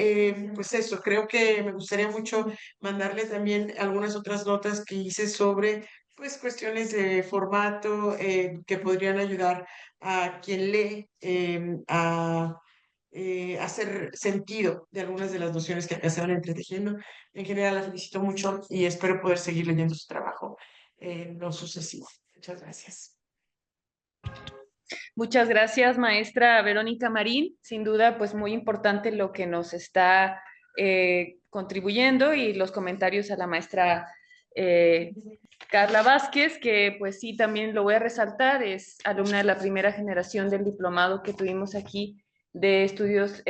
pues eso, creo que me gustaría mucho mandarle también algunas otras notas que hice sobre pues cuestiones de formato que podrían ayudar a quien lee a hacer sentido de algunas de las nociones que acá se van entretejiendo. En general, la felicito mucho y espero poder seguir leyendo su trabajo en lo sucesivo. Muchas gracias. Muchas gracias, maestra Verónica Marín. Sin duda, pues muy importante lo que nos está contribuyendo y los comentarios a la maestra Carla Vázquez, que pues sí, también lo voy a resaltar, es alumna de la primera generación del diplomado que tuvimos aquí de estudios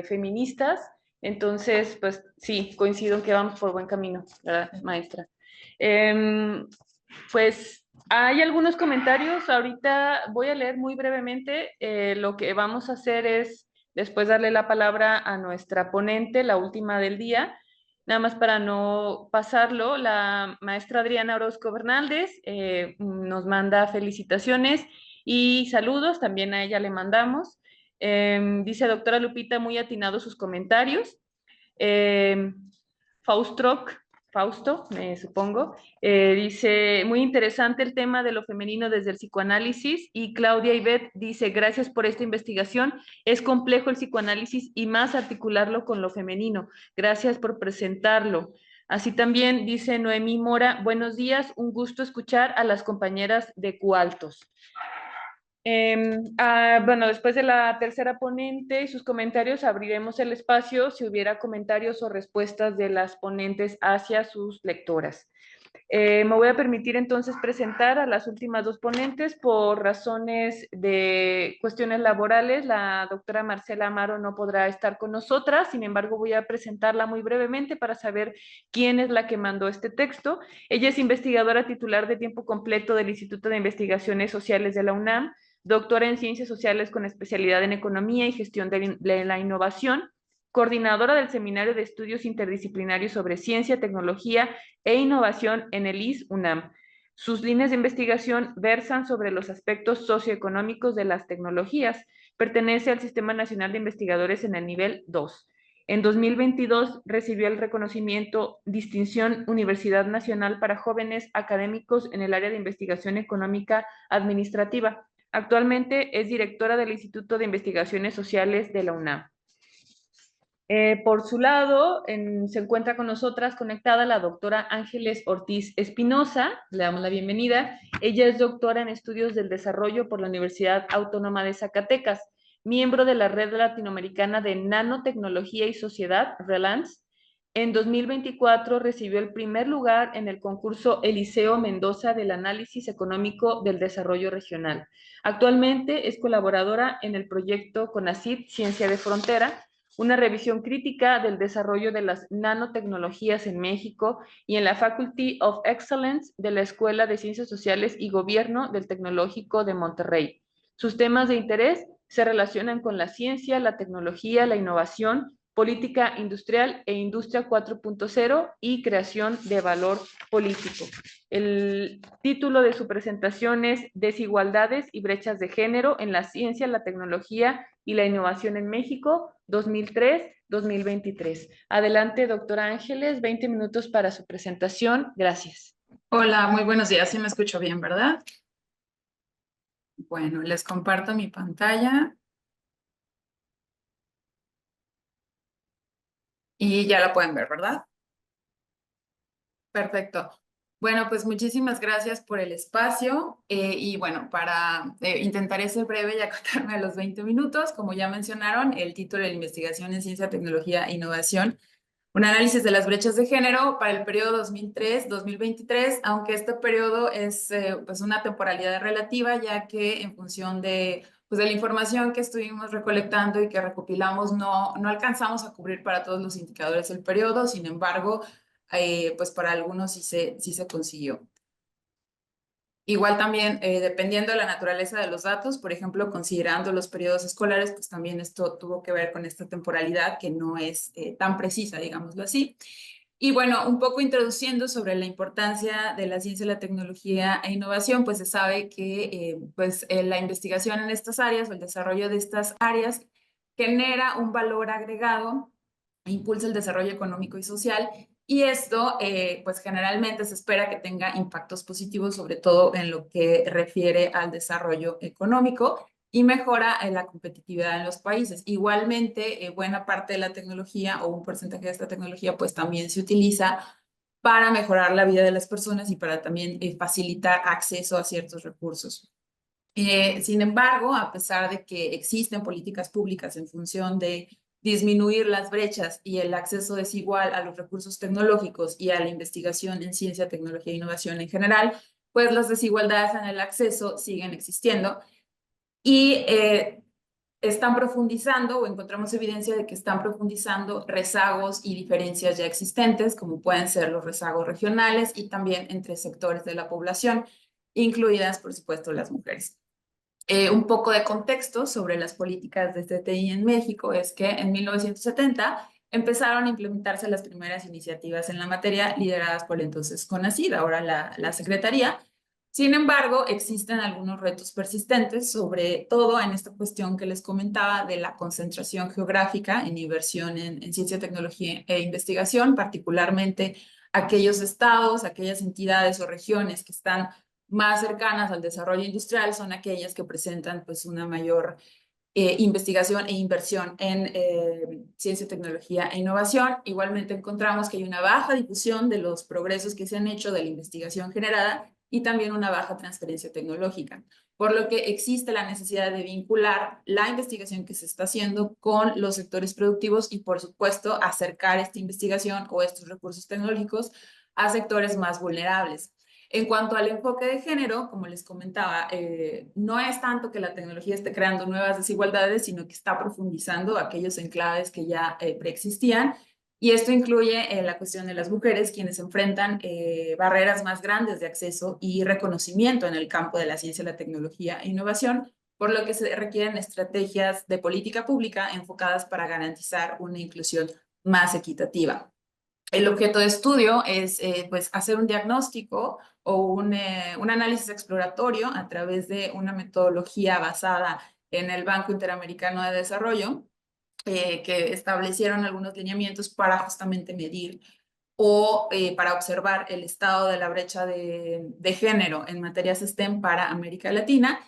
feministas. Entonces, pues sí, coincido en que vamos por buen camino, ¿verdad, maestra? Pues hay algunos comentarios, ahorita voy a leer muy brevemente. Lo que vamos a hacer es después darle la palabra a nuestra ponente, la última del día. Nada más para no pasarlo, la maestra Adriana Orozco Bernaldez nos manda felicitaciones y saludos, también a ella le mandamos. Dice, doctora Lupita, muy atinados sus comentarios. Fausto, me supongo, dice, muy interesante el tema de lo femenino desde el psicoanálisis. Y Claudia Ibet dice, gracias por esta investigación. Es complejo el psicoanálisis y más articularlo con lo femenino. Gracias por presentarlo. Así también dice Noemí Mora, buenos días, un gusto escuchar a las compañeras de Cualtos. Bueno, después de la tercera ponente y sus comentarios, abriremos el espacio si hubiera comentarios o respuestas de las ponentes hacia sus lectoras. Me voy a permitir entonces presentar a las últimas dos ponentes por razones de cuestiones laborales. La doctora Marcela Amaro no podrá estar con nosotras, sin embargo voy a presentarla muy brevemente para saber quién es la que mandó este texto. Ella es investigadora titular de tiempo completo del Instituto de Investigaciones Sociales de la UNAM, doctora en Ciencias Sociales con especialidad en Economía y Gestión de la Innovación, coordinadora del Seminario de Estudios Interdisciplinarios sobre Ciencia, Tecnología e Innovación en el IS-UNAM. Sus líneas de investigación versan sobre los aspectos socioeconómicos de las tecnologías. Pertenece al Sistema Nacional de Investigadores en el nivel 2. En 2022 recibió el reconocimiento Distinción Universidad Nacional para Jóvenes Académicos en el área de investigación económica administrativa. Actualmente es directora del Instituto de Investigaciones Sociales de la UNAM. Por su lado, se encuentra con nosotras conectada la doctora Ángeles Ortiz Espinosa, le damos la bienvenida. Ella es doctora en estudios del desarrollo por la Universidad Autónoma de Zacatecas, miembro de la Red Latinoamericana de Nanotecnología y Sociedad, RELANS. En 2024 recibió el primer lugar en el concurso Eliseo Mendoza del Análisis Económico del Desarrollo Regional. Actualmente es colaboradora en el proyecto CONACYT Ciencia de Frontera, una revisión crítica del desarrollo de las nanotecnologías en México, y en la Faculty of Excellence de la Escuela de Ciencias Sociales y Gobierno del Tecnológico de Monterrey. Sus temas de interés se relacionan con la ciencia, la tecnología, la innovación, política industrial e industria 4.0 y creación de valor político. El título de su presentación es Desigualdades y brechas de género en la ciencia, la tecnología y la innovación en México, 2003-2023. Adelante, doctora Ángeles, 20 minutos para su presentación. Gracias. Hola, muy buenos días. Sí me escucho bien, ¿verdad? Bueno, les comparto mi pantalla y ya la pueden ver, ¿verdad? Perfecto. Bueno, pues muchísimas gracias por el espacio y bueno, intentaré ser breve y acotarme a los 20 minutos. Como ya mencionaron, el título de la investigación en ciencia, tecnología e innovación, un análisis de las brechas de género para el periodo 2003-2023, aunque este periodo es pues una temporalidad relativa, ya que en función pues de la información que estuvimos recolectando y que recopilamos, no alcanzamos a cubrir para todos los indicadores del periodo. Sin embargo, pues para algunos sí se consiguió. Igual también, dependiendo de la naturaleza de los datos, por ejemplo, considerando los periodos escolares, pues también esto tuvo que ver con esta temporalidad que no es tan precisa, digámoslo así. Y bueno, un poco introduciendo sobre la importancia de la ciencia, la tecnología e innovación, pues se sabe que la investigación en estas áreas o el desarrollo de estas áreas genera un valor agregado e impulsa el desarrollo económico y social. Y esto, pues generalmente se espera que tenga impactos positivos, sobre todo en lo que refiere al desarrollo económico y mejora la competitividad en los países. Igualmente, buena parte de la tecnología o un porcentaje de esta tecnología, pues también se utiliza para mejorar la vida de las personas y para también facilitar acceso a ciertos recursos. Sin embargo, a pesar de que existen políticas públicas en función de disminuir las brechas y el acceso desigual a los recursos tecnológicos y a la investigación en ciencia, tecnología e innovación en general, pues las desigualdades en el acceso siguen existiendo y están profundizando o encontramos evidencia de que están profundizando rezagos y diferencias ya existentes, como pueden ser los rezagos regionales y también entre sectores de la población, incluidas, por supuesto, las mujeres. Un poco de contexto sobre las políticas de CTI en México es que en 1970 empezaron a implementarse las primeras iniciativas en la materia lideradas por entonces CONACYT, ahora la Secretaría. Sin embargo, existen algunos retos persistentes, sobre todo en esta cuestión que les comentaba de la concentración geográfica en inversión en ciencia, tecnología e investigación, particularmente aquellos estados, aquellas entidades o regiones que están más cercanas al desarrollo industrial son aquellas que presentan pues una mayor investigación e inversión en ciencia, tecnología e innovación. Igualmente encontramos que hay una baja difusión de los progresos que se han hecho de la investigación generada y también una baja transferencia tecnológica, por lo que existe la necesidad de vincular la investigación que se está haciendo con los sectores productivos y, por supuesto, acercar esta investigación o estos recursos tecnológicos a sectores más vulnerables. En cuanto al enfoque de género, como les comentaba, no es tanto que la tecnología esté creando nuevas desigualdades, sino que está profundizando aquellos enclaves que ya preexistían. Y esto incluye la cuestión de las mujeres, quienes enfrentan barreras más grandes de acceso y reconocimiento en el campo de la ciencia, la tecnología e innovación, por lo que se requieren estrategias de política pública enfocadas para garantizar una inclusión más equitativa. El objeto de estudio es pues hacer un diagnóstico o un análisis exploratorio a través de una metodología basada en el Banco Interamericano de Desarrollo, que establecieron algunos lineamientos para justamente medir o para observar el estado de la brecha de género en materias STEM para América Latina.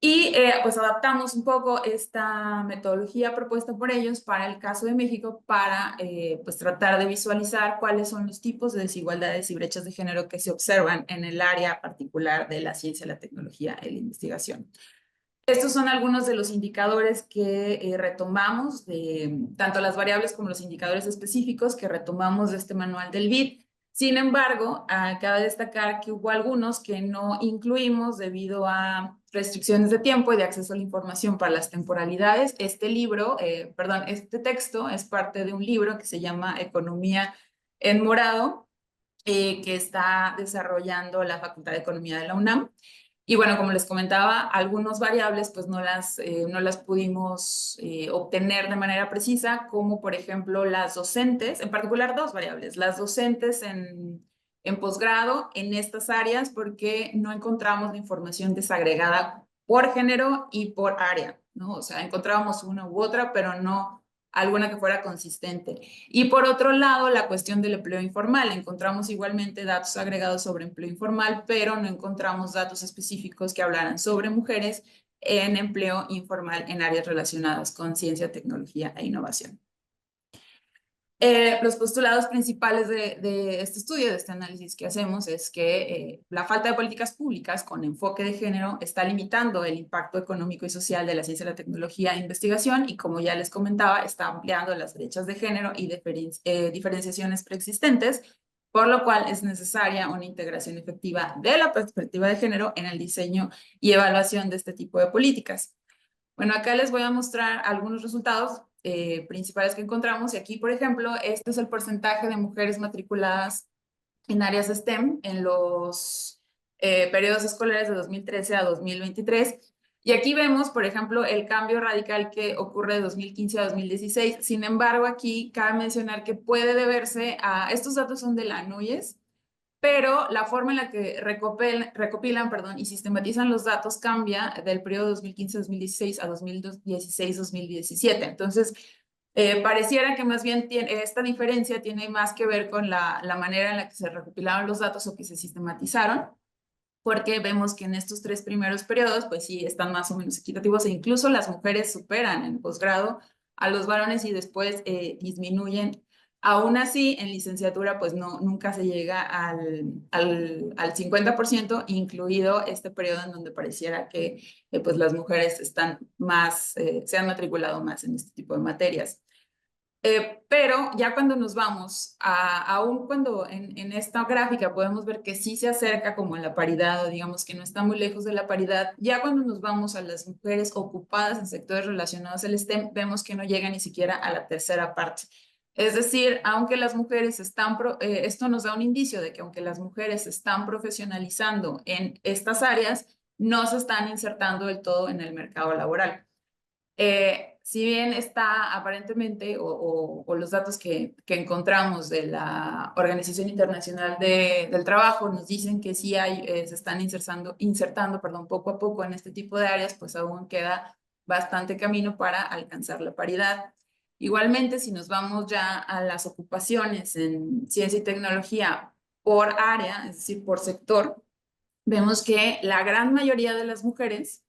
Y pues adaptamos un poco esta metodología propuesta por ellos para el caso de México para pues tratar de visualizar cuáles son los tipos de desigualdades y brechas de género que se observan en el área particular de la ciencia, la tecnología y la investigación. Estos son algunos de los indicadores que retomamos, tanto las variables como los indicadores específicos que retomamos de este manual del BID. Sin embargo, cabe destacar que hubo algunos que no incluimos debido a restricciones de tiempo y de acceso a la información para las temporalidades. Este texto es parte de un libro que se llama Economía en Morado, que está desarrollando la Facultad de Economía de la UNAM. Y bueno, como les comentaba, algunas variables pues no las pudimos obtener de manera precisa, como por ejemplo las docentes, en particular dos variables, las docentes en posgrado en estas áreas, porque no encontramos la información desagregada por género y por área, ¿no? O sea, encontrábamos una u otra, pero no alguna que fuera consistente. Y por otro lado, la cuestión del empleo informal. Encontramos igualmente datos agregados sobre empleo informal, pero no encontramos datos específicos que hablaran sobre mujeres en empleo informal en áreas relacionadas con ciencia, tecnología e innovación. Los postulados principales de este estudio, de este análisis que hacemos, es que la falta de políticas públicas con enfoque de género está limitando el impacto económico y social de la ciencia, la tecnología e investigación, y como ya les comentaba, está ampliando las brechas de género y diferenciaciones preexistentes, por lo cual es necesaria una integración efectiva de la perspectiva de género en el diseño y evaluación de este tipo de políticas. Bueno, acá les voy a mostrar algunos resultados principales que encontramos. Y aquí, por ejemplo, este es el porcentaje de mujeres matriculadas en áreas STEM en los periodos escolares de 2013 a 2023. Y aquí vemos, por ejemplo, el cambio radical que ocurre de 2015 a 2016. Sin embargo, aquí cabe mencionar que puede deberse a, estos datos son de la NUYES, pero la forma en la que recopilan y sistematizan los datos cambia del periodo 2015-2016 a 2016-2017. Entonces, pareciera que más bien esta diferencia tiene más que ver con la manera en la que se recopilaron los datos o que se sistematizaron, porque vemos que en estos 3 primeros periodos, pues sí, están más o menos equitativos, e incluso las mujeres superan en posgrado a los varones y después disminuyen. Aún así, en licenciatura, pues no, nunca se llega al 50%, incluido este periodo en donde pareciera que pues las mujeres están más, se han matriculado más en este tipo de materias. Pero ya cuando nos vamos, aún cuando en esta gráfica podemos ver que sí se acerca como a la paridad, o digamos que no está muy lejos de la paridad, ya cuando nos vamos a las mujeres ocupadas en sectores relacionados al STEM, vemos que no llega ni siquiera a la tercera parte. Es decir, aunque las mujeres esto nos da un indicio de que aunque las mujeres se están profesionalizando en estas áreas, no se están insertando del todo en el mercado laboral. Si bien está aparentemente, o los datos que encontramos de la Organización Internacional del Trabajo nos dicen que sí se están insertando poco a poco en este tipo de áreas, pues aún queda bastante camino para alcanzar la paridad. Igualmente, si nos vamos ya a las ocupaciones en ciencia y tecnología por área, es decir, por sector, vemos que la gran mayoría de las mujeres,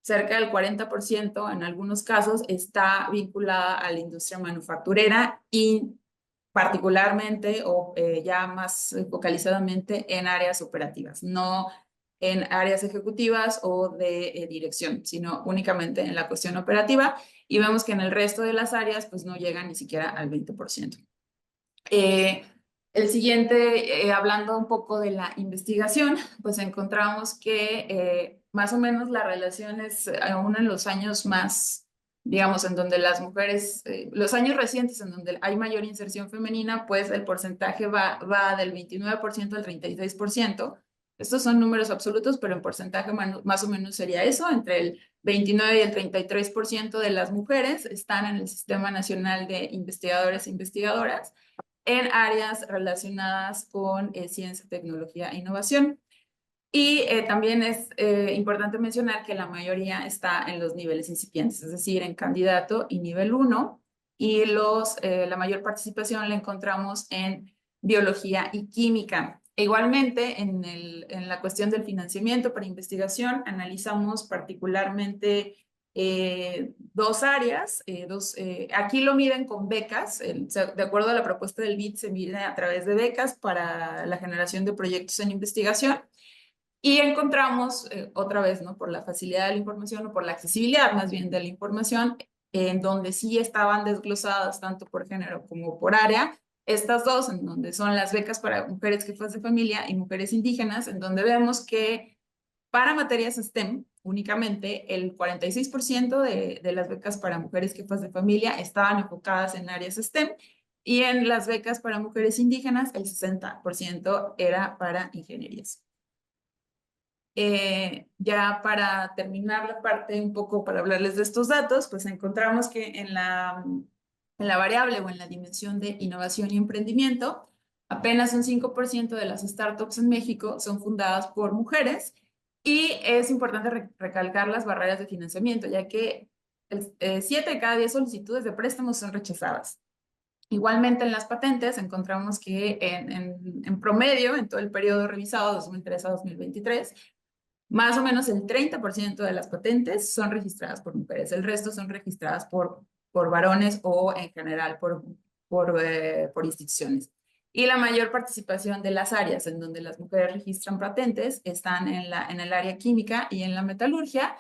cerca del 40% en algunos casos, está vinculada a la industria manufacturera y particularmente o ya más focalizadamente en áreas operativas, no en áreas ejecutivas o de dirección, sino únicamente en la cuestión operativa, y vemos que en el resto de las áreas pues no llegan ni siquiera al 20%. El siguiente, hablando un poco de la investigación, pues encontramos que más o menos la relación es aún en los años más, digamos, en donde las mujeres, los años recientes en donde hay mayor inserción femenina, pues el porcentaje va del 29% al 36%. Estos son números absolutos, pero en porcentaje más o menos sería eso, entre el 29 y el 33% de las mujeres están en el Sistema Nacional de Investigadores e Investigadoras en áreas relacionadas con ciencia, tecnología e innovación. Y también es importante mencionar que la mayoría está en los niveles incipientes, es decir, en candidato y nivel 1, y la mayor participación la encontramos en biología y química. E igualmente, en la cuestión del financiamiento para investigación, analizamos particularmente dos áreas. Aquí lo miden con becas. De acuerdo a la propuesta del BID, se mide a través de becas para la generación de proyectos en investigación. Y encontramos, otra vez, ¿no? Por la facilidad de la información o por la accesibilidad más bien de la información, en donde sí estaban desglosadas tanto por género como por área, estas dos, en donde son las becas para mujeres jefas de familia y mujeres indígenas, en donde vemos que para materias STEM, únicamente el 46% de las becas para mujeres jefas de familia estaban enfocadas en áreas STEM, y en las becas para mujeres indígenas el 60% era para ingenierías. Ya para terminar la parte un poco para hablarles de estos datos, pues encontramos que en la variable o en la dimensión de innovación y emprendimiento, apenas un 5% de las startups en México son fundadas por mujeres, y es importante recalcar las barreras de financiamiento, ya que 7 de cada 10 solicitudes de préstamos son rechazadas. Igualmente en las patentes encontramos que en promedio, en todo el periodo revisado 2003 a 2023, más o menos el 30% de las patentes son registradas por mujeres. El resto son registradas por varones o en general por instituciones. Y la mayor participación de las áreas en donde las mujeres registran patentes están en el área química y en la metalurgia.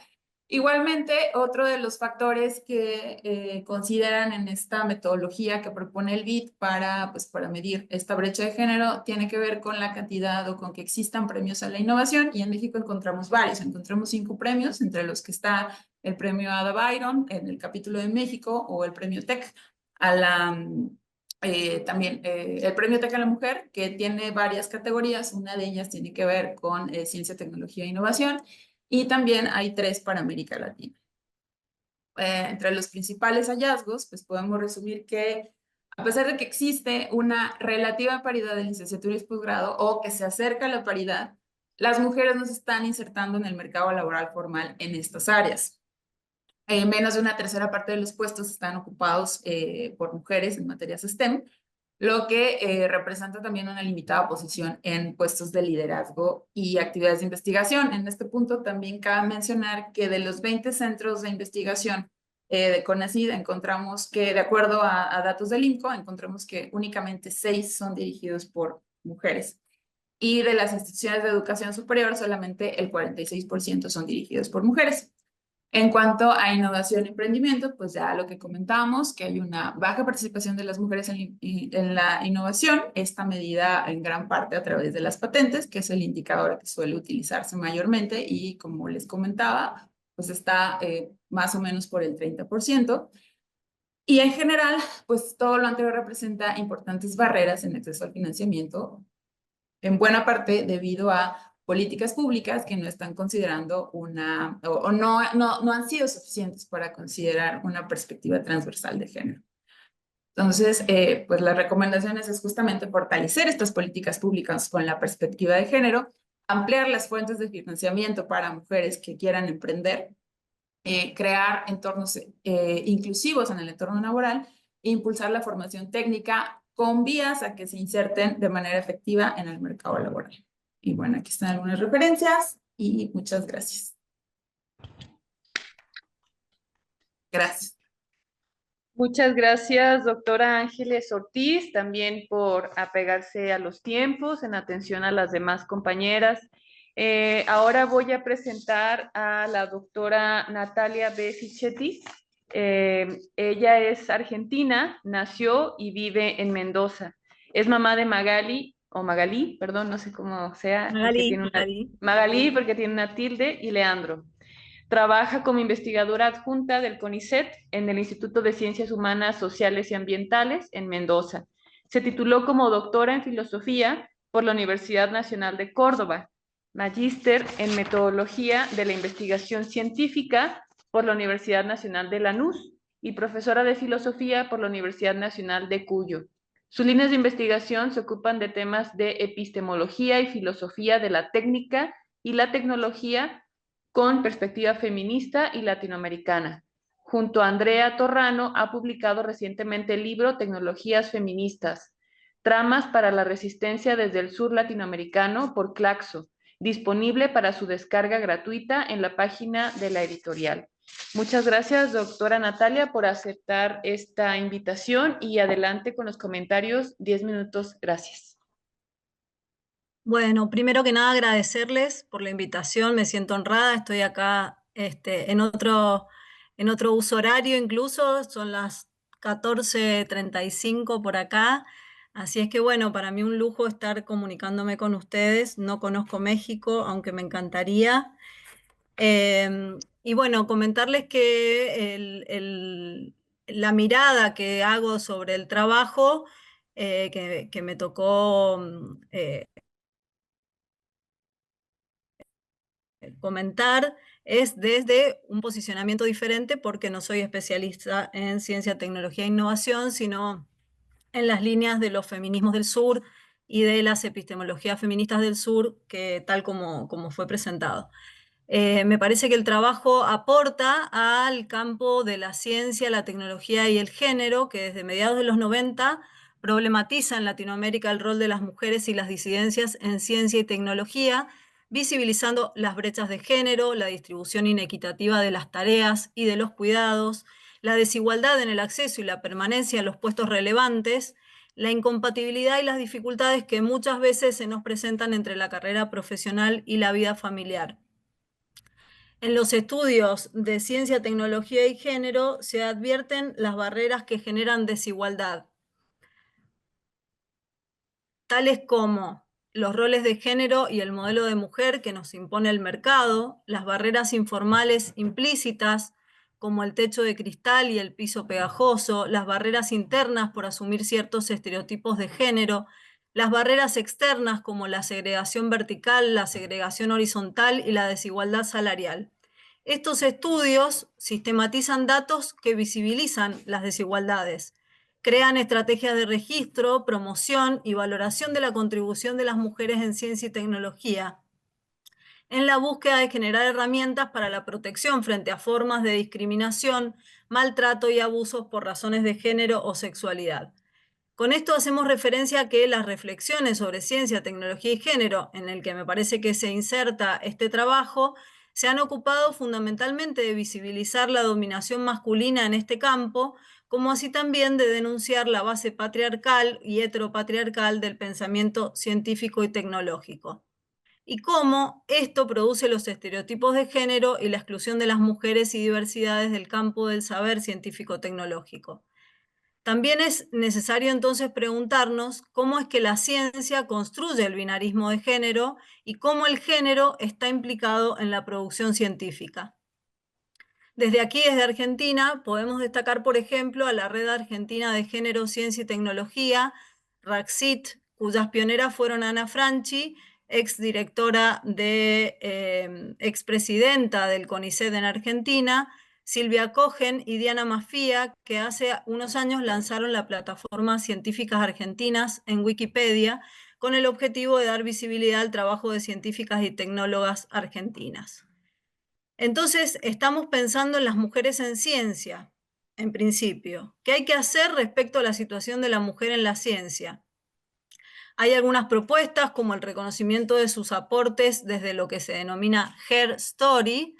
Igualmente, otro de los factores que consideran en esta metodología que propone el BID para medir esta brecha de género tiene que ver con la cantidad o con que existan premios a la innovación, y en México encontramos varios, encontramos 5 premios, entre los que está el premio Ada Byron en el capítulo de México, o el premio TEC a la... también el premio TEC a la mujer, que tiene varias categorías. Una de ellas tiene que ver con ciencia, tecnología e innovación, y también hay 3 para América Latina. Entre los principales hallazgos, pues podemos resumir que a pesar de que existe una relativa paridad de licenciatura y posgrado, o que se acerca a la paridad, las mujeres no se están insertando en el mercado laboral formal en estas áreas. Menos de una tercera parte de los puestos están ocupados por mujeres en materias STEM, lo que representa también una limitada posición en puestos de liderazgo y actividades de investigación. En este punto también cabe mencionar que de los 20 centros de investigación de CONACYT, encontramos que, de acuerdo a datos del INCO, encontramos que únicamente 6 son dirigidos por mujeres. Y de las instituciones de educación superior, solamente el 46% son dirigidos por mujeres. En cuanto a innovación y emprendimiento, pues ya lo que comentábamos, que hay una baja participación de las mujeres en la innovación, esta medida en gran parte a través de las patentes, que es el indicador que suele utilizarse mayormente, y como les comentaba, pues está más o menos por el 30%. Y en general, pues todo lo anterior representa importantes barreras en acceso al financiamiento, en buena parte debido a políticas públicas que no están considerando o no han sido suficientes para considerar una perspectiva transversal de género. Entonces, pues las recomendaciones es justamente fortalecer estas políticas públicas con la perspectiva de género, ampliar las fuentes de financiamiento para mujeres que quieran emprender, crear entornos inclusivos en el entorno laboral, e impulsar la formación técnica con vías a que se inserten de manera efectiva en el mercado laboral. Y bueno, aquí están algunas referencias y muchas gracias. Gracias. Muchas gracias, doctora Ángeles Ortiz, también por apegarse a los tiempos en atención a las demás compañeras. Ahora voy a presentar a la doctora Natalia B. Fischetti. Ella es argentina, nació y vive en Mendoza. Es mamá de Magali, o Magalí, perdón, no sé cómo sea. Magalí, porque tiene una tilde, y Leandro. Trabaja como investigadora adjunta del CONICET en el Instituto de Ciencias Humanas, Sociales y Ambientales en Mendoza. Se tituló como doctora en filosofía por la Universidad Nacional de Córdoba, magíster en metodología de la investigación científica por la Universidad Nacional de Lanús y profesora de filosofía por la Universidad Nacional de Cuyo. Sus líneas de investigación se ocupan de temas de epistemología y filosofía de la técnica y la tecnología con perspectiva feminista y latinoamericana. Junto a Andrea Torrano ha publicado recientemente el libro Tecnologías Feministas. Tramas para la Resistencia desde el Sur Latinoamericano por Claxo, disponible para su descarga gratuita en la página de la editorial. Muchas gracias, doctora Natalia, por aceptar esta invitación y adelante con los comentarios. 10 minutos, gracias. Bueno, primero que nada agradecerles por la invitación, me siento honrada, estoy acá en otro uso horario incluso, son las 14:35 por acá, así es que bueno, para mí un lujo estar comunicándome con ustedes, no conozco México, aunque me encantaría. Y bueno, comentarles que la mirada que hago sobre el trabajo que me tocó comentar es desde un posicionamiento diferente porque no soy especialista en ciencia, tecnología e innovación, sino en las líneas de los feminismos del sur y de las epistemologías feministas del sur, que tal como fue presentado. Me parece que el trabajo aporta al campo de la ciencia, la tecnología y el género, que desde mediados de los 90 problematiza en Latinoamérica el rol de las mujeres y las disidencias en ciencia y tecnología, visibilizando las brechas de género, la distribución inequitativa de las tareas y de los cuidados, la desigualdad en el acceso y la permanencia en los puestos relevantes, la incompatibilidad y las dificultades que muchas veces se nos presentan entre la carrera profesional y la vida familiar. En los estudios de ciencia, tecnología y género se advierten las barreras que generan desigualdad, tales como los roles de género y el modelo de mujer que nos impone el mercado, las barreras informales implícitas, como el techo de cristal y el piso pegajoso, las barreras internas por asumir ciertos estereotipos de género, las barreras externas como la segregación vertical, la segregación horizontal y la desigualdad salarial. Estos estudios sistematizan datos que visibilizan las desigualdades, crean estrategias de registro, promoción y valoración de la contribución de las mujeres en ciencia y tecnología, en la búsqueda de generar herramientas para la protección frente a formas de discriminación, maltrato y abusos por razones de género o sexualidad. Con esto hacemos referencia a que las reflexiones sobre ciencia, tecnología y género, en el que me parece que se inserta este trabajo, se han ocupado fundamentalmente de visibilizar la dominación masculina en este campo, como así también de denunciar la base patriarcal y heteropatriarcal del pensamiento científico y tecnológico, y cómo esto produce los estereotipos de género y la exclusión de las mujeres y diversidades del campo del saber científico-tecnológico. También es necesario entonces preguntarnos cómo es que la ciencia construye el binarismo de género y cómo el género está implicado en la producción científica. Desde aquí, desde Argentina, podemos destacar, por ejemplo, a la Red Argentina de Género, Ciencia y Tecnología, RACCIT, cuyas pioneras fueron Ana Franchi, expresidenta del CONICET en Argentina, Silvia Cogen y Diana Mafía, que hace unos años lanzaron la plataforma Científicas Argentinas en Wikipedia, con el objetivo de dar visibilidad al trabajo de científicas y tecnólogas argentinas. Entonces, estamos pensando en las mujeres en ciencia, en principio. ¿Qué hay que hacer respecto a la situación de la mujer en la ciencia? Hay algunas propuestas como el reconocimiento de sus aportes desde lo que se denomina Her Story,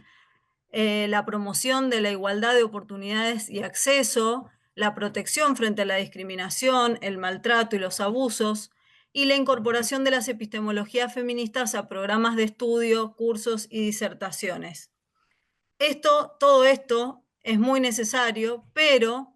la promoción de la igualdad de oportunidades y acceso, la protección frente a la discriminación, el maltrato y los abusos, y la incorporación de las epistemologías feministas a programas de estudio, cursos y disertaciones. Todo esto es muy necesario, pero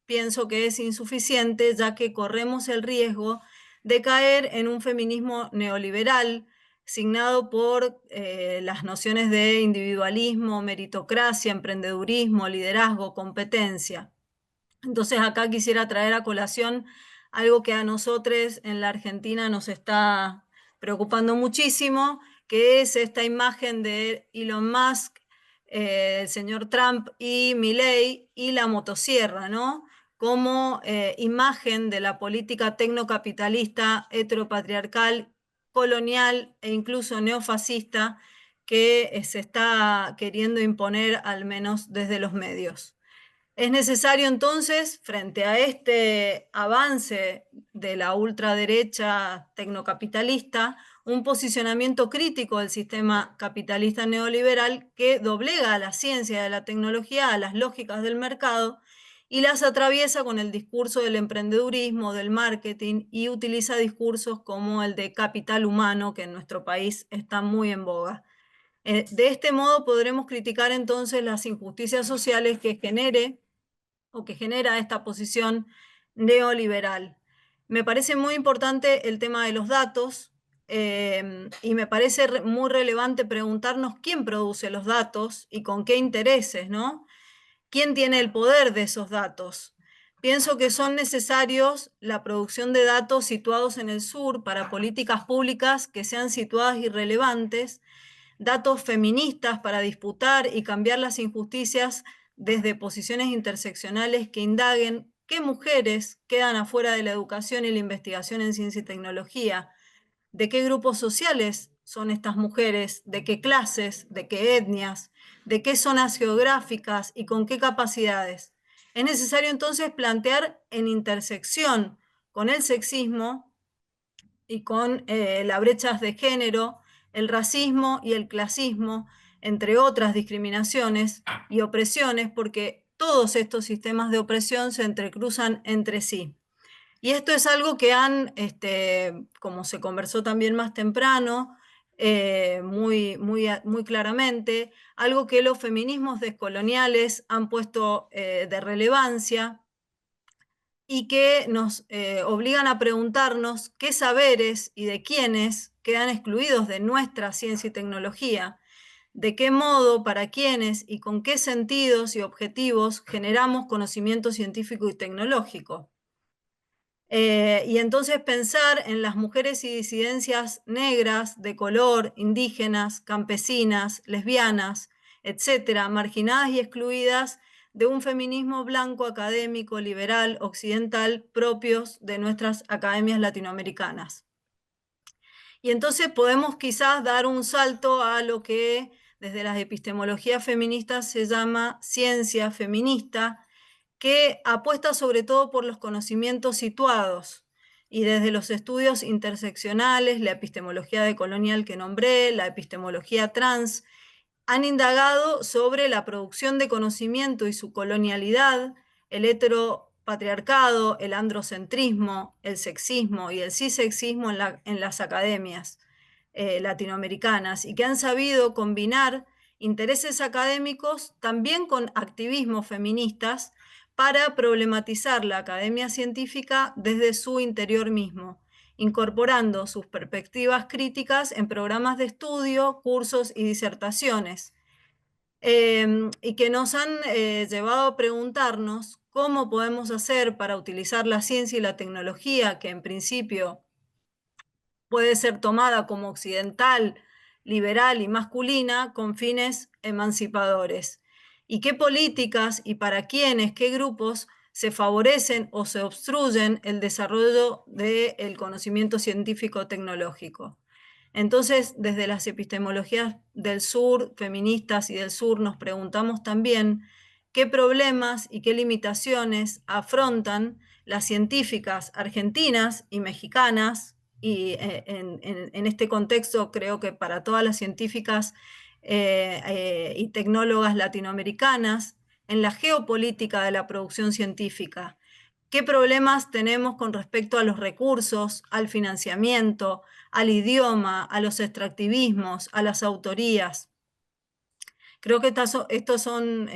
pienso que es insuficiente, ya que corremos el riesgo de caer en un feminismo neoliberal, signado por las nociones de individualismo, meritocracia, emprendedurismo, liderazgo, competencia. Entonces acá quisiera traer a colación algo que a nosotros en la Argentina nos está preocupando muchísimo, que es esta imagen de Elon Musk, el señor Trump y Milei y la motosierra, ¿no? Como imagen de la política tecnocapitalista, heteropatriarcal, colonial e incluso neofascista que se está queriendo imponer, al menos desde los medios. Es necesario entonces, frente a este avance de la ultraderecha tecnocapitalista, un posicionamiento crítico del sistema capitalista neoliberal que doblega a la ciencia y a la tecnología a las lógicas del mercado y las atraviesa con el discurso del emprendedurismo, del marketing, y utiliza discursos como el de capital humano, que en nuestro país está muy en boga. De este modo podremos criticar entonces las injusticias sociales que genera esta posición neoliberal. Me parece muy importante el tema de los datos y me parece muy relevante preguntarnos quién produce los datos y con qué intereses, ¿no? ¿Quién tiene el poder de esos datos? Pienso que son necesarios la producción de datos situados en el sur para políticas públicas que sean situadas y relevantes, datos feministas para disputar y cambiar las injusticias desde posiciones interseccionales que indaguen qué mujeres quedan afuera de la educación y la investigación en ciencia y tecnología, de qué grupos sociales son estas mujeres, de qué clases, de qué etnias, de qué zonas geográficas y con qué capacidades. Es necesario entonces plantear en intersección con el sexismo y con las brechas de género, el racismo y el clasismo, entre otras discriminaciones y opresiones, porque todos estos sistemas de opresión se entrecruzan entre sí. Y esto es algo que han, como se conversó también más temprano, muy claramente, algo que los feminismos descoloniales han puesto de relevancia y que nos obligan a preguntarnos qué saberes y de quiénes quedan excluidos de nuestra ciencia y tecnología, de qué modo, para quiénes y con qué sentidos y objetivos generamos conocimiento científico y tecnológico. Y entonces pensar en las mujeres y disidencias negras, de color, indígenas, campesinas, lesbianas, etcétera, marginadas y excluidas de un feminismo blanco, académico, liberal, occidental, propios de nuestras academias latinoamericanas. Y entonces podemos quizás dar un salto a lo que desde las epistemologías feministas se llama ciencia feminista, que apuesta sobre todo por los conocimientos situados y desde los estudios interseccionales, la epistemología decolonial que nombré, la epistemología trans, han indagado sobre la producción de conocimiento y su colonialidad, el heteropatriarcado, el androcentrismo, el sexismo y el cisexismo en las academias latinoamericanas, y que han sabido combinar intereses académicos también con activismos feministas para problematizar la academia científica desde su interior mismo, incorporando sus perspectivas críticas en programas de estudio, cursos y disertaciones, y que nos han llevado a preguntarnos cómo podemos hacer para utilizar la ciencia y la tecnología, que en principio puede ser tomada como occidental, liberal y masculina, con fines emancipadores. Y qué políticas y para quiénes, qué grupos se favorecen o se obstruyen el desarrollo del conocimiento científico-tecnológico. Entonces, desde las epistemologías del sur, feministas y del sur, nos preguntamos también qué problemas y qué limitaciones afrontan las científicas argentinas y mexicanas, y en este contexto creo que para todas las científicas y tecnólogas latinoamericanas, en la geopolítica de la producción científica. ¿Qué problemas tenemos con respecto a los recursos, al financiamiento, al idioma, a los extractivismos, a las autorías? Creo que estos son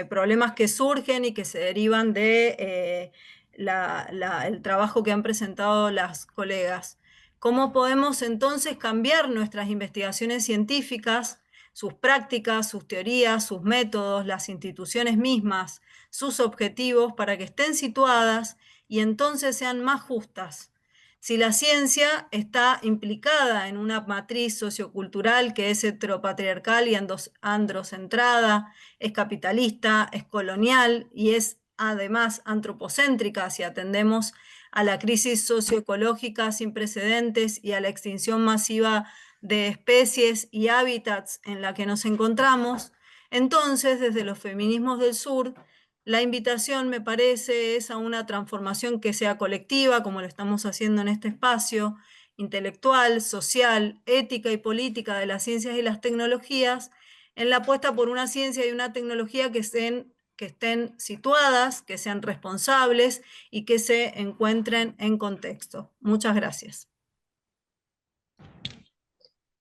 problemas que surgen y que se derivan de el trabajo que han presentado las colegas. ¿Cómo podemos entonces cambiar nuestras investigaciones científicas, sus prácticas, sus teorías, sus métodos, las instituciones mismas, sus objetivos, para que estén situadas y entonces sean más justas? Si la ciencia está implicada en una matriz sociocultural que es heteropatriarcal y androcentrada, es capitalista, es colonial y es además antropocéntrica, si atendemos a la crisis socioecológica sin precedentes y a la extinción masiva de especies y hábitats en la que nos encontramos, entonces desde los feminismos del sur La invitación, me parece, es a una transformación que sea colectiva, como lo estamos haciendo en este espacio, intelectual, social, ética y política de las ciencias y las tecnologías, en la apuesta por una ciencia y una tecnología que estén situadas, que sean responsables y que se encuentren en contexto. Muchas gracias.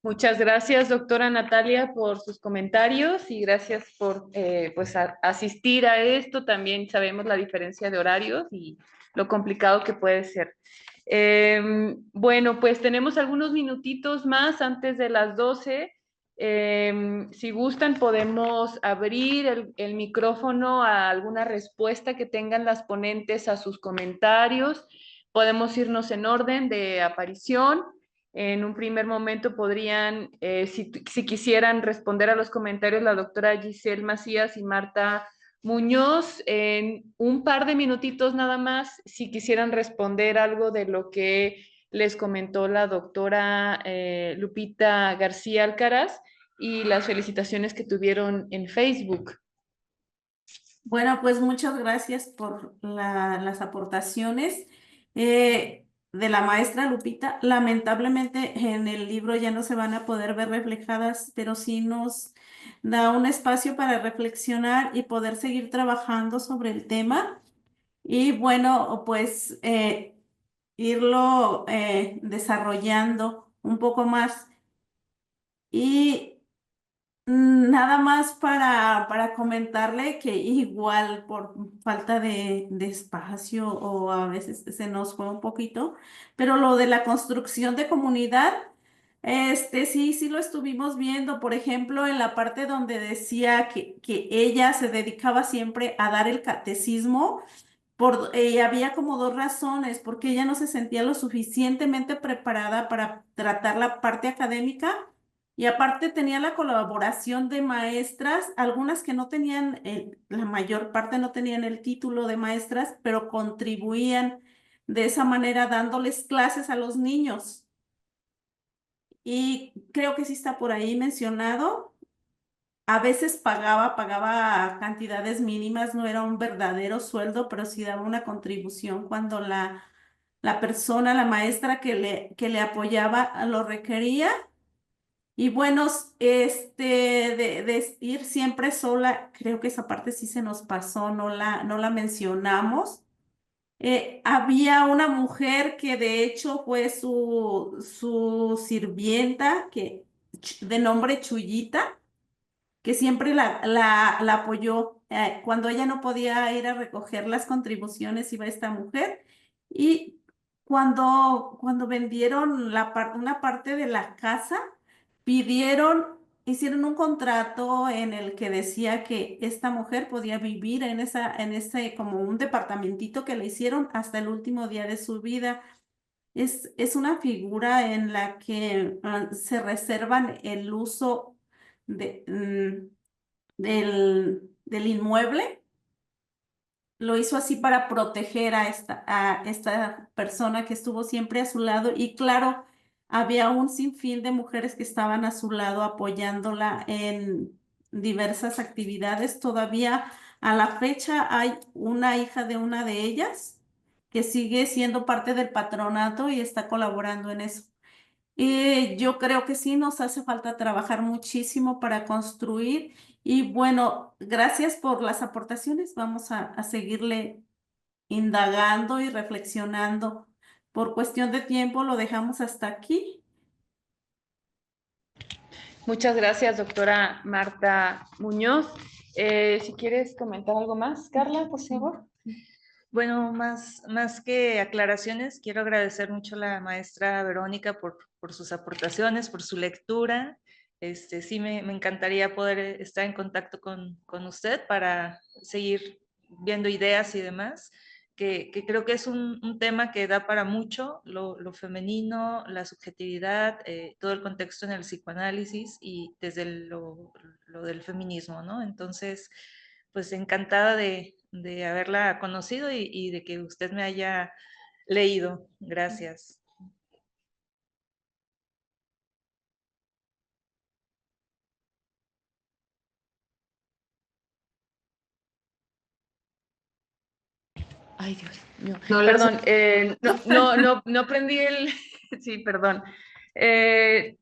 Muchas gracias, doctora Natalia, por sus comentarios y gracias por pues, asistir a esto. También sabemos la diferencia de horarios y lo complicado que puede ser. Bueno, pues tenemos algunos minutitos más antes de las 12. Si gustan, podemos abrir el micrófono a alguna respuesta que tengan las ponentes a sus comentarios. Podemos irnos en orden de aparición. En un primer momento podrían, si quisieran responder a los comentarios, la doctora Giselle Macías y Marta Muñoz, en un par de minutitos nada más, si quisieran responder algo de lo que les comentó la doctora Lupita García Alcaraz y las felicitaciones que tuvieron en Facebook. Bueno, pues muchas gracias por las aportaciones de la maestra Lupita. Lamentablemente en el libro ya no se van a poder ver reflejadas, pero sí nos da un espacio para reflexionar y poder seguir trabajando sobre el tema. Y bueno, pues irlo desarrollando un poco más. Y nada más para comentarle que igual por falta de espacio o a veces se nos fue un poquito, pero lo de la construcción de comunidad, sí lo estuvimos viendo, por ejemplo, en la parte donde decía que ella se dedicaba siempre a dar el catecismo. Había como dos razones, porque ella no se sentía lo suficientemente preparada para tratar la parte académica y aparte tenía la colaboración de maestras, algunas que no tenían, la mayor parte no tenían el título de maestras, pero contribuían de esa manera dándoles clases a los niños. Y creo que sí está por ahí mencionado. A veces pagaba cantidades mínimas, no era un verdadero sueldo, pero sí daba una contribución cuando la persona, la maestra que le apoyaba lo requería. Y bueno, de ir siempre sola, creo que esa parte sí se nos pasó, no la mencionamos. Había una mujer que de hecho fue su sirvienta, de nombre Chuyita, que siempre la apoyó. Cuando ella no podía ir a recoger las contribuciones, iba esta mujer. Y cuando vendieron una parte de la casa, hicieron un contrato en el que decía que esta mujer podía vivir en ese como un departamentito que le hicieron hasta el último día de su vida. Es una figura en la que se reservan el uso de, del inmueble. Lo hizo así para proteger a esta persona que estuvo siempre a su lado y claro, había un sinfín de mujeres que estaban a su lado apoyándola en diversas actividades. Todavía a la fecha hay una hija de una de ellas que sigue siendo parte del patronato y está colaborando en eso. Yo creo que sí nos hace falta trabajar muchísimo para construir y bueno, gracias por las aportaciones. Vamos a seguirle indagando y reflexionando. Por cuestión de tiempo lo dejamos hasta aquí. Muchas gracias, doctora Marta Muñoz. Si quieres comentar algo más, Carla, por favor. Bueno, más que aclaraciones, quiero agradecer mucho a la maestra Verónica por sus aportaciones, por su lectura. Sí, me encantaría poder estar en contacto con usted para seguir viendo ideas y demás, que creo que es un tema que da para mucho, lo femenino, la subjetividad, todo el contexto en el psicoanálisis y desde lo del feminismo, ¿no? Entonces, pues encantada de haberla conocido y de que usted me haya leído. Gracias. Ay, Dios mío. No lo Perdón, no prendí el... Sí, perdón.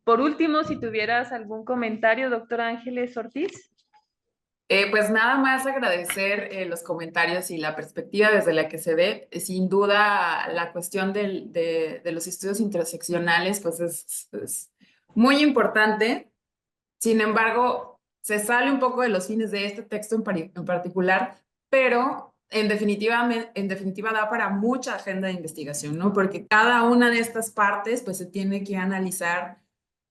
Por último, si tuvieras algún comentario, doctora Ángeles Ortiz. Pues nada más agradecer los comentarios y la perspectiva desde la que se ve. Sin duda, la cuestión de los estudios interseccionales pues es muy importante. Sin embargo, se sale un poco de los fines de este texto en particular, pero en definitiva da para mucha agenda de investigación, ¿no? Porque cada una de estas partes pues se tiene que analizar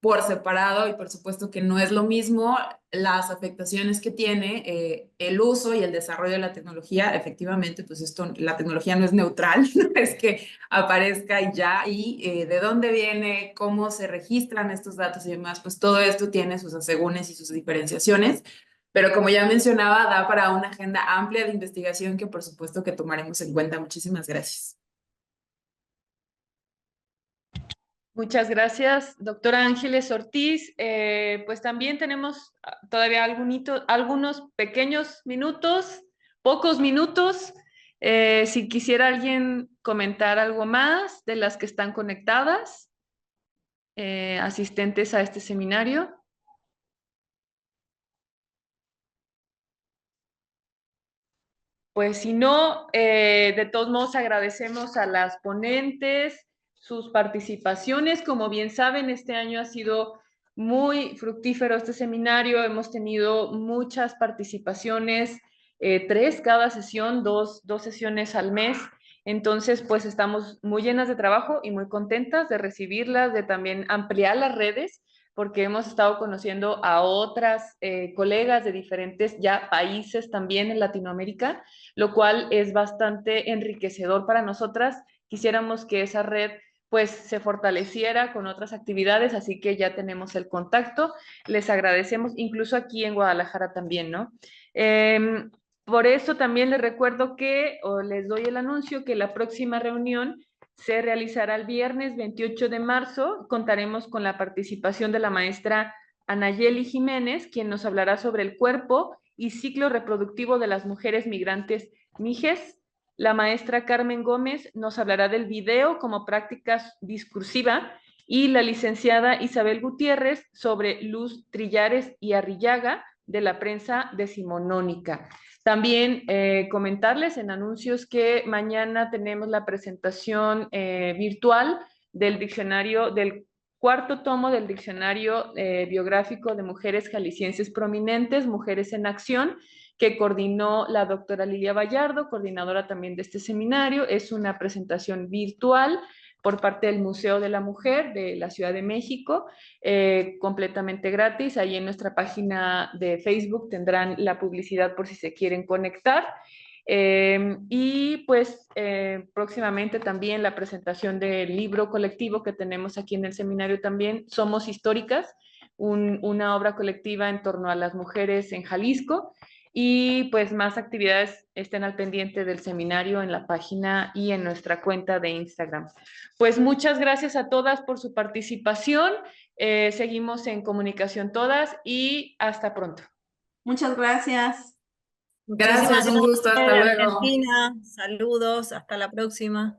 por separado y por supuesto que no es lo mismo las afectaciones que tiene el uso y el desarrollo de la tecnología. Efectivamente, pues la tecnología no es neutral, no es que aparezca y ya, y de dónde viene, cómo se registran estos datos y demás, pues todo esto tiene sus asegúnes y sus diferenciaciones. Pero como ya mencionaba, da para una agenda amplia de investigación que por supuesto que tomaremos en cuenta. Muchísimas gracias. Muchas gracias, doctora Ángeles Ortiz. Pues también tenemos todavía algunos pequeños minutos, pocos minutos. Si quisiera alguien comentar algo más de las que están conectadas, asistentes a este seminario. Pues si no, de todos modos agradecemos a las ponentes sus participaciones. Como bien saben, este año ha sido muy fructífero este seminario. Hemos tenido muchas participaciones, 3 cada sesión, dos sesiones al mes. Entonces, pues estamos muy llenas de trabajo y muy contentas de recibirlas, de también ampliar las redes, porque hemos estado conociendo a otras colegas de diferentes ya países también en Latinoamérica, lo cual es bastante enriquecedor para nosotras. Quisiéramos que esa red pues se fortaleciera con otras actividades, así que ya tenemos el contacto. Les agradecemos, incluso aquí en Guadalajara también, ¿no? Por eso también les recuerdo o les doy el anuncio, que la próxima reunión se realizará el viernes 28 de marzo. Contaremos con la participación de la maestra Anayeli Jiménez, quien nos hablará sobre el cuerpo y ciclo reproductivo de las mujeres migrantes mijes. La maestra Carmen Gómez nos hablará del video como práctica discursiva, y la licenciada Isabel Gutiérrez sobre Luz Trillares y Arrillaga, de la prensa decimonónica. También comentarles en anuncios que mañana tenemos la presentación virtual del diccionario, del 4º tomo del diccionario biográfico de mujeres jaliscienses prominentes, Mujeres en Acción, que coordinó la doctora Lilia Vallardo, coordinadora también de este seminario. Es una presentación virtual por parte del Museo de la Mujer de la Ciudad de México, completamente gratis. Ahí en nuestra página de Facebook tendrán la publicidad por si se quieren conectar. Y pues próximamente también la presentación del libro colectivo que tenemos aquí en el seminario también, Somos Históricas, una obra colectiva en torno a las mujeres en Jalisco. Y pues más actividades, estén al pendiente del seminario en la página y en nuestra cuenta de Instagram. Pues muchas gracias a todas por su participación. Seguimos en comunicación todas y hasta pronto. Muchas gracias. Gracias, un gusto, hasta luego. Argentina, saludos, hasta la próxima.